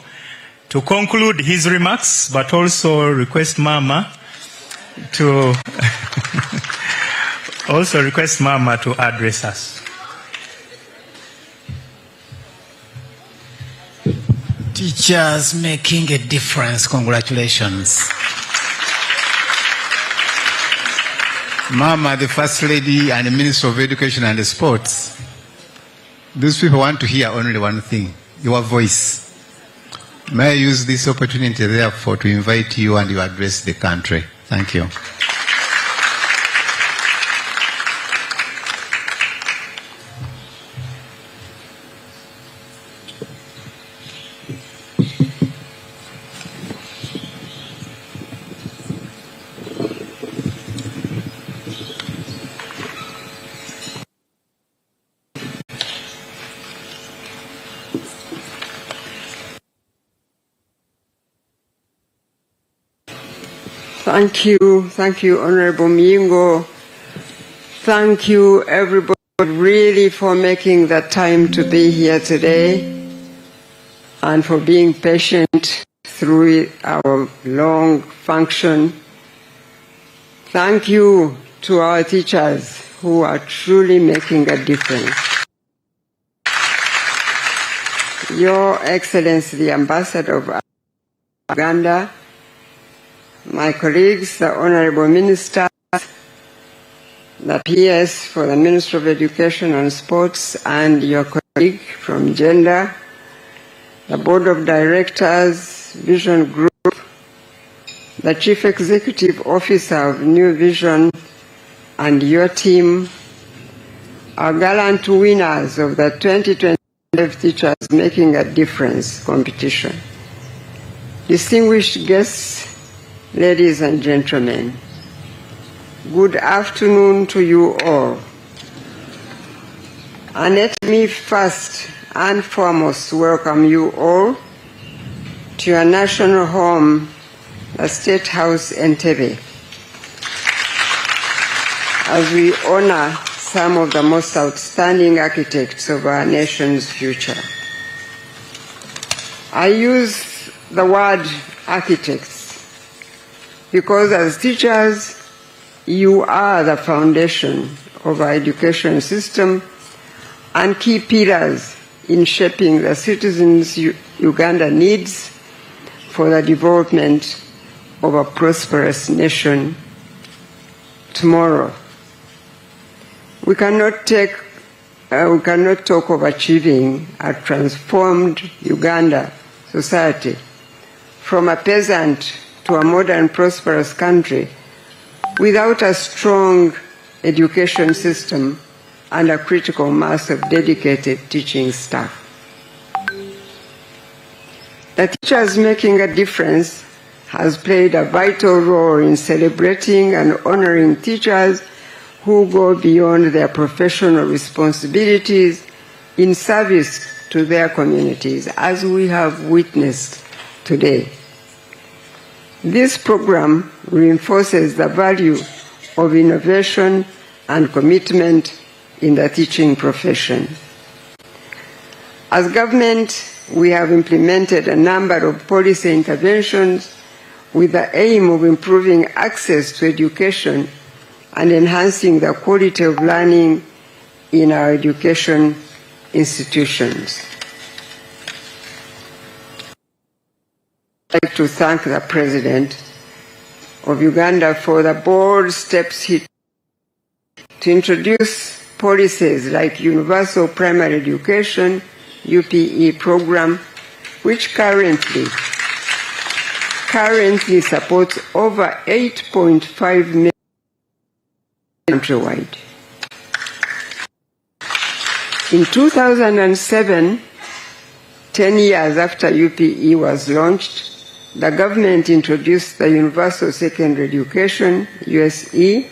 to conclude his remarks, but also request Mama to address us. Teachers making a difference. Congratulations. Mama, the First Lady and the Minister of Education and Sports, those people want to hear only one thing, your voice. May I use this opportunity, therefore, to invite you and you address the country. Thank you. Thank you, Honorable Myingo. Thank you, everybody, really for making the time to be here today and for being patient through our long function. Thank you to our teachers who are truly making a difference. Your Excellency, the Ambassador of Uganda, my colleagues, the Honorable Minister, the PS for the Ministry of Education and Sports, and your colleague from Gender, the Board of Directors, Vision Group, the Chief Executive Officer of New Vision, and your team, our gallant winners of the 2025 Teachers Making a Difference competition. Distinguished guests, ladies and gentlemen, good afternoon to you all. And let me first and foremost welcome you all to your national home, the State House Entebbe, as we honor some of the most outstanding architects of our nation's future. I use the word architects because as teachers, you are the foundation of our education system and key pillars in shaping the citizens Uganda needs for the development of a prosperous nation tomorrow. We cannot talk of achieving a transformed Uganda society from a peasant to a modern, prosperous country without a strong education system and a critical mass of dedicated teaching staff. The Teachers Making a Difference has played a vital role in celebrating and honoring teachers who go beyond their professional responsibilities in service to their communities, as we have witnessed today. This program reinforces the value of innovation and commitment in the teaching profession. As government, we have implemented a number of policy interventions with the aim of improving access to education and enhancing the quality of learning in our education institutions. I'd like to thank the President of Uganda for the bold steps he took to introduce policies like Universal Primary Education, UPE program, which currently supports over 8.5 million countrywide. In 2007, 10 years after UPE was launched, the government introduced the Universal Secondary Education, USE,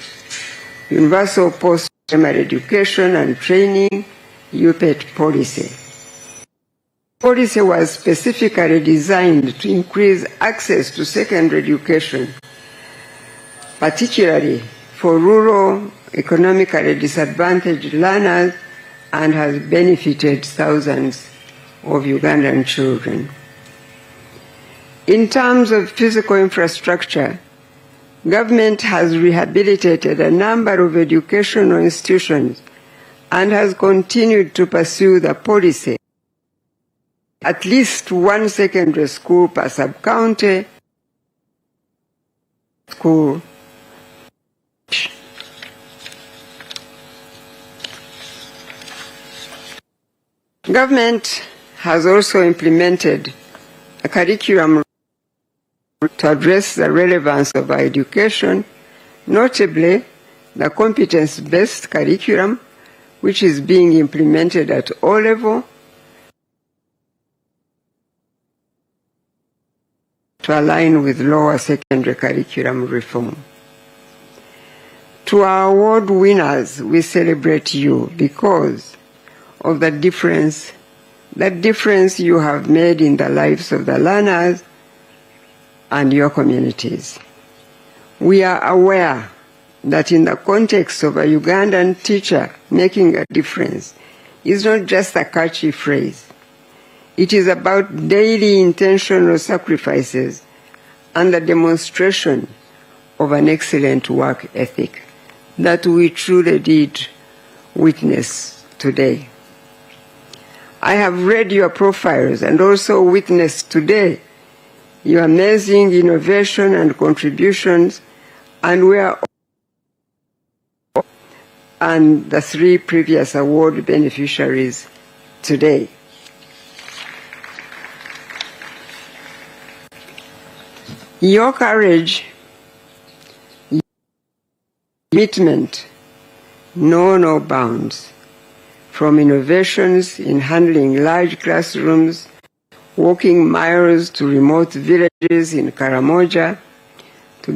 Universal Post-Primary Education and Training, UPET policy. The policy was specifically designed to increase access to secondary education, particularly for rural, economically disadvantaged learners, and has benefited thousands of Ugandan children. In terms of physical infrastructure, government has rehabilitated a number of educational institutions and has continued to pursue the policy. At least one secondary school per sub-county school. Government has also implemented a curriculum to address the relevance of our education, notably the competence-based curriculum, which is being implemented at all levels to align with lower secondary curriculum reform. To our award winners, we celebrate you because of the difference you have made in the lives of the learners and your communities. We are aware that in the context of a Ugandan teacher making a difference is not just a catchy phrase. It is about daily intentional sacrifices and the demonstration of an excellent work ethic that we truly did witness today. I have read your profiles and also witnessed today your amazing innovation and contributions, and the 3 previous award beneficiaries today. Your courage, your commitment, know no bounds, from innovations in handling large classrooms, walking miles to remote villages in Karamoja, to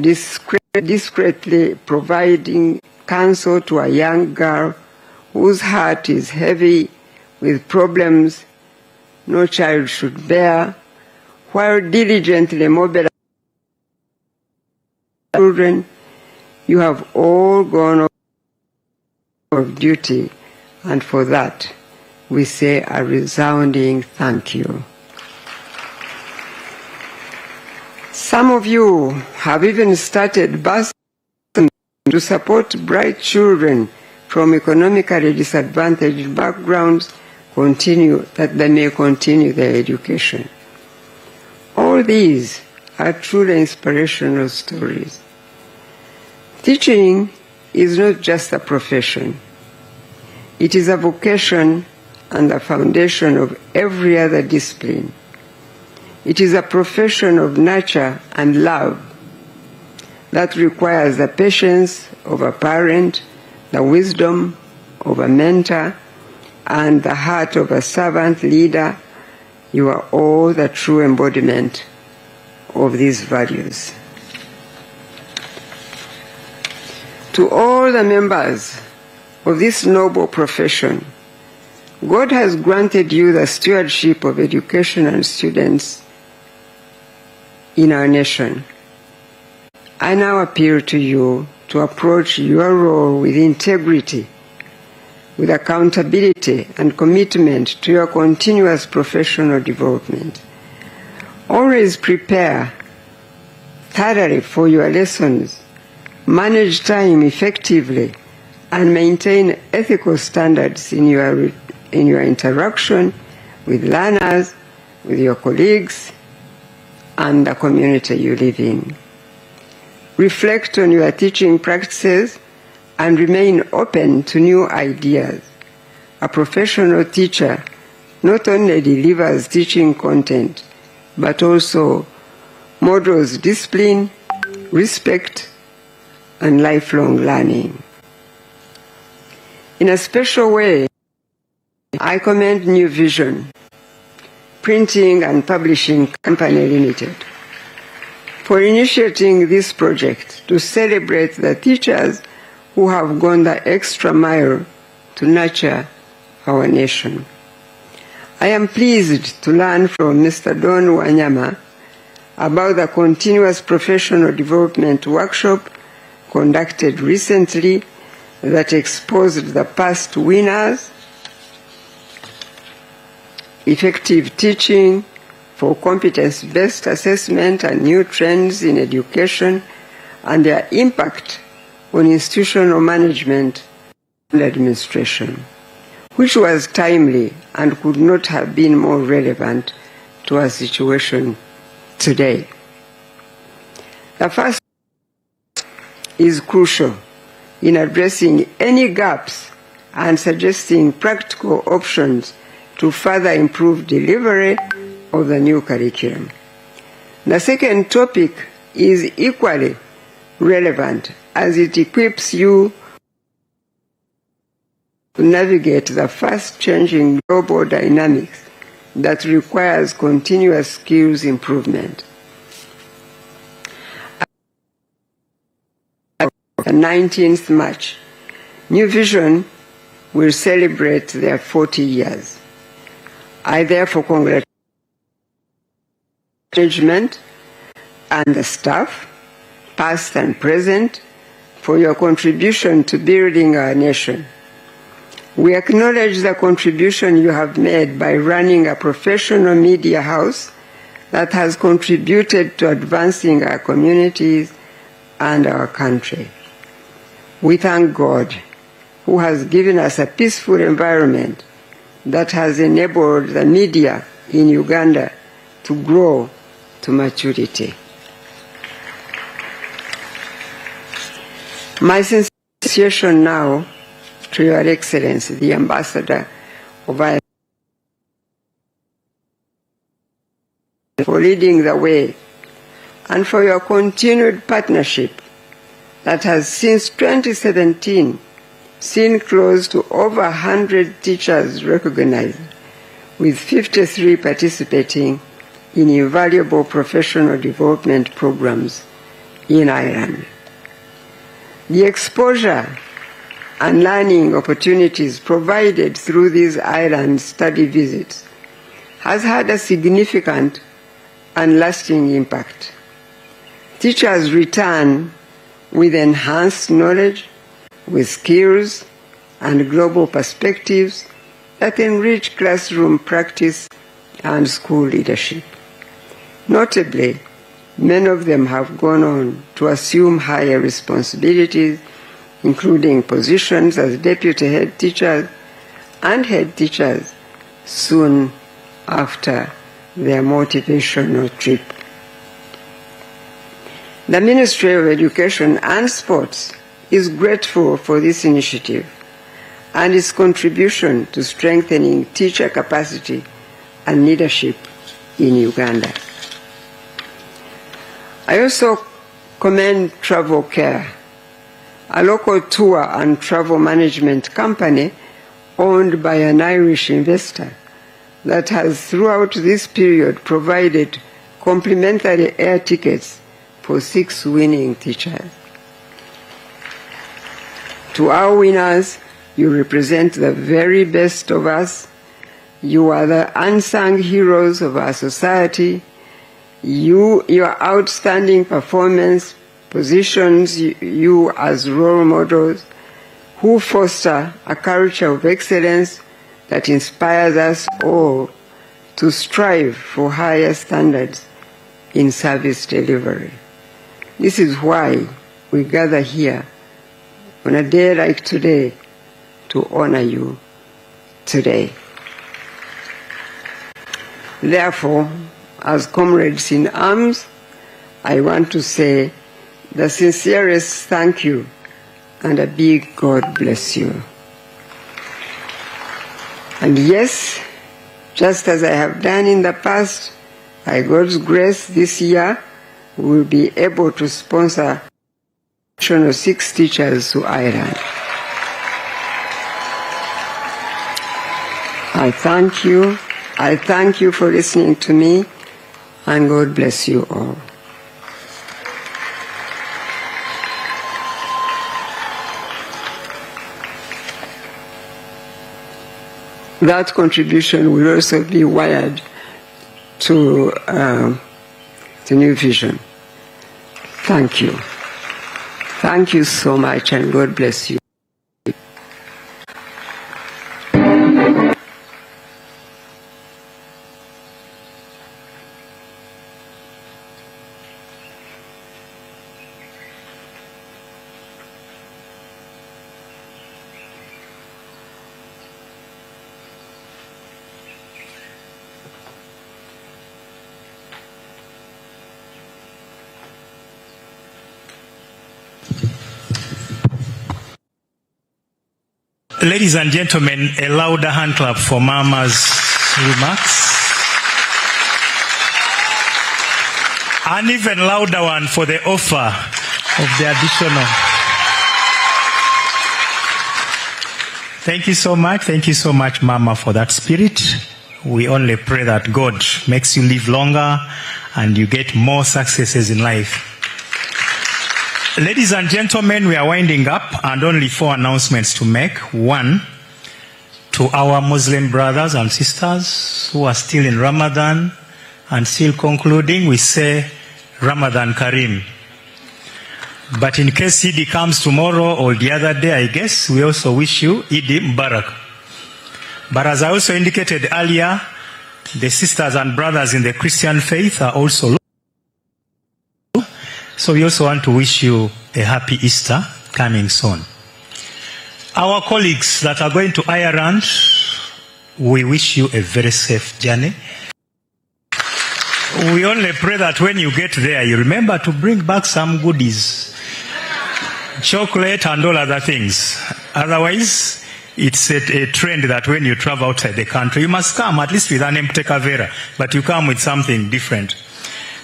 discreetly providing counsel to a young girl whose heart is heavy with problems no child should bear, while diligently mobilizing children. You have all gone of duty, and for that we say a resounding thank you. Some of you have even started buses to support bright children from economically disadvantaged backgrounds that they may continue their education. All these are truly inspirational stories. Teaching is not just a profession. It is a vocation and the foundation of every other discipline. It is a profession of nurture and love that requires the patience of a parent, the wisdom of a mentor, and the heart of a servant leader. You are all the true embodiment of these values. To all the members of this noble profession, God has granted you the stewardship of education and students in our nation. I now appeal to you to approach your role with integrity, with accountability and commitment to your continuous professional development. Always prepare thoroughly for your lessons, manage time effectively, and maintain ethical standards in your interaction with learners, with your colleagues, and the community you live in. Reflect on your teaching practices and remain open to new ideas. A professional teacher not only delivers teaching content, but also models discipline, respect, and lifelong learning. In a special way, I commend New Vision, Printing and Publishing Company Limited, for initiating this project to celebrate the teachers who have gone the extra mile to nurture our nation. I am pleased to learn from Mr. Don Wanyama about the continuous professional development workshop conducted recently that exposed the past winners, effective teaching for competence-based assessment and new trends in education, and their impact on institutional management and administration, which was timely and could not have been more relevant to our situation today. The first is crucial in addressing any gaps and suggesting practical options to further improve delivery of the new curriculum. The second topic is equally relevant as it equips you to navigate the fast-changing global dynamics that requires continuous skills improvement. The 19th March, New Vision will celebrate their 40 years. I therefore congratulate management and the staff, past and present, for your contribution to building our nation. We acknowledge the contribution you have made by running a professional media house that has contributed to advancing our communities and our country. We thank God, who has given us a peaceful environment that has enabled the media in Uganda to grow to maturity. My sincere appreciation now to Your Excellency, the Ambassador of Ireland, for leading the way and for your continued partnership that has since 2017 seen close to over 100 teachers recognized, with 53 participating in invaluable professional development programs in Ireland. The exposure and learning opportunities provided through these island study visits has had a significant and lasting impact. Teachers return with enhanced knowledge, with skills and global perspectives that enrich classroom practice and school leadership. Notably, many of them have gone on to assume higher responsibilities, including positions as deputy head teachers and head teachers soon after their motivational trip. The Ministry of Education and Sports is grateful for this initiative and its contribution to strengthening teacher capacity and leadership in Uganda. I also commend Travel Care, a local tour and travel management company owned by an Irish investor that has throughout this period provided complimentary air tickets for 6 winning teachers. To our winners, you represent the very best of us. You are the unsung heroes of our society. Your outstanding performance positions you as role models who foster a culture of excellence that inspires us all to strive for higher standards in service delivery. This is why we gather here on a day like today to honor you today. Therefore, as comrades in arms, I want to say the sincerest thank you and a big God bless you. And yes, just as I have done in the past, by God's grace this year, we will be able to sponsor 6 teachers to Ireland. I thank you. I thank you for listening to me, and God bless you all. That contribution will also be wired to New Vision. Thank you. Thank you so much, and God bless you. Ladies and gentlemen, a louder hand clap for mamas remarks. An even louder one for the offer of the additional. Thank you so much. Thank you so much, Mama, for that spirit. We only pray that God makes you live longer and you get more successes in life. Ladies and gentlemen, we are winding up and only 4 announcements to make. 1, to our Muslim brothers and sisters who are still in Ramadan and still concluding, we say Ramadan Kareem. But in case Eid comes tomorrow or the other day, I guess, we also wish you Eid Mubarak. But as I also indicated earlier, the sisters and brothers in the Christian faith are also. So we also want to wish you a happy Easter coming soon. Our colleagues that are going to Ireland, we wish you a very safe journey. We only pray that when you get there, you remember to bring back some goodies, chocolate and all other things. Otherwise, it's a trend that when you travel outside the country, you must come at least with an empty kavera, but you come with something different.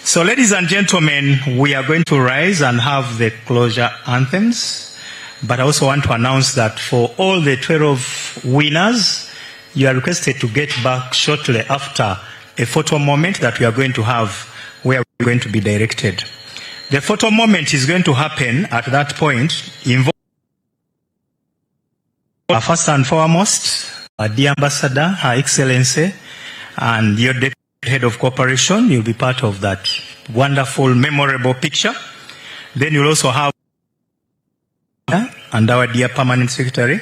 So, ladies and gentlemen, we are going to rise and have the closure anthems. But I also want to announce that for all the 12 winners, you are requested to get back shortly after a photo moment that we are going to have where we are going to be directed. The photo moment is going to happen at that point. First and foremost, the Ambassador, Her Excellency, and your Deputy Head of Cooperation, you'll be part of that wonderful, memorable picture. Then you'll also have and our dear Permanent Secretary.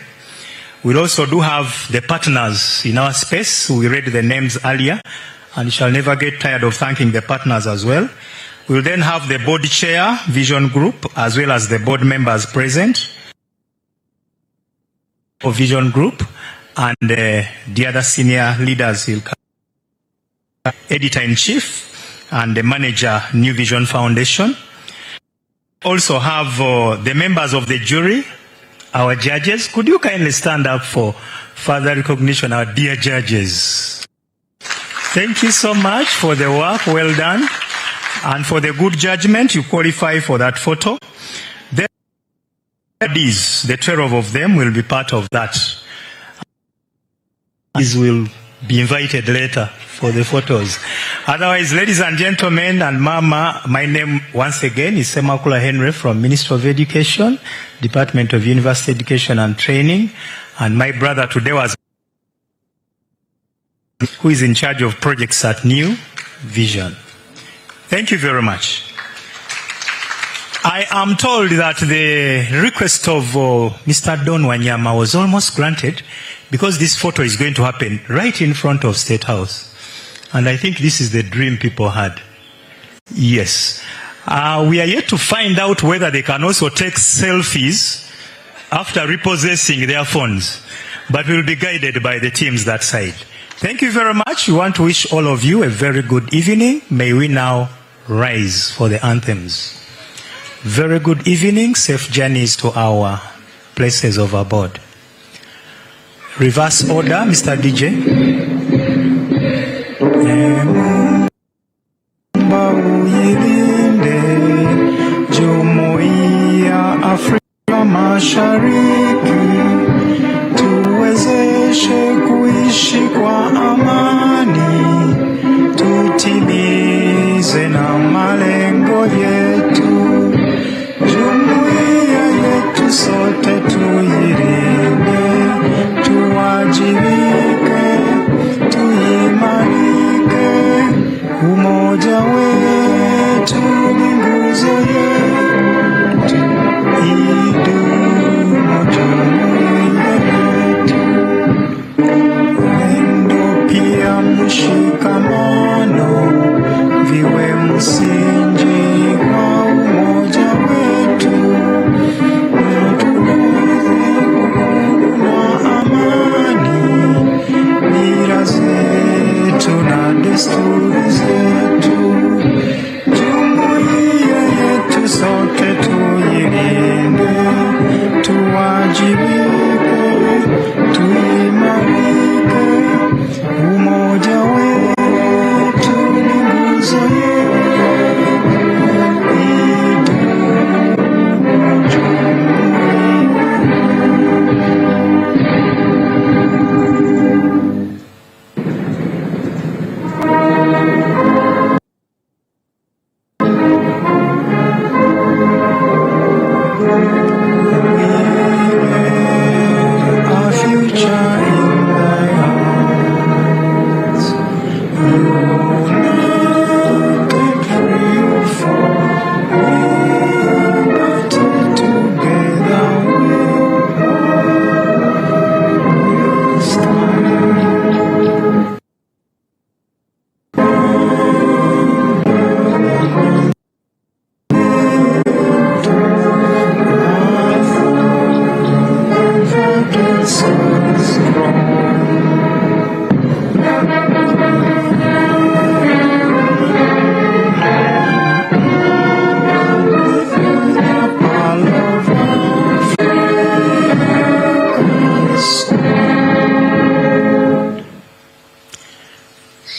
We'll also do have the partners in our space. We read the names earlier, and you shall never get tired of thanking the partners as well. We'll then have the board chair, Vision Group, as well as the board members present of Vision Group, and the other senior leaders will come. Editor-in-Chief and the manager, New Vision Foundation. Also have the members of the jury, our judges. Could you kindly stand up for further recognition, our dear judges? Thank you so much for the work well done and for the good judgment. You qualify for that photo. The 12 of them will be part of that. These will be invited later for the photos. Otherwise, ladies and gentlemen and Mama, my name once again is Semakula Henry from Ministry of Education, Department of University Education and Training, and my brother today was who is in charge of projects at New Vision. Thank you very much. I am told that the request of Mr. Don Wanyama was almost granted because this photo is going to happen right in front of State House. And I think this is the dream people had. Yes. We are yet to find out whether they can also take selfies after repossessing their phones. But we'll be guided by the teams that side. Thank you very much. We want to wish all of you a very good evening. May we now rise for the anthems. Very good evening. Safe journeys to our places of abode. Reverse order, Mr. DJ. Jumuiya Afrika Mashariki tuwezeshe kuishi kwa amani, tutimize na malengo yetu. Jumuiya yetu sote tuirinde, tuwajibike, tuimarike. Umoja wetu ni nguzo yetu, idumu.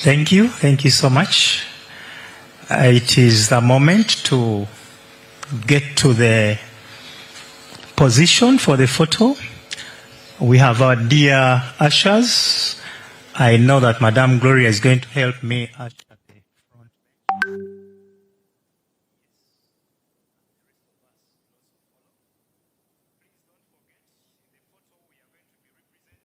Thank you so much. It is the moment to get to the position for the photo. We have our dear ushers. I know that Madame Gloria is going to help me usher at the front.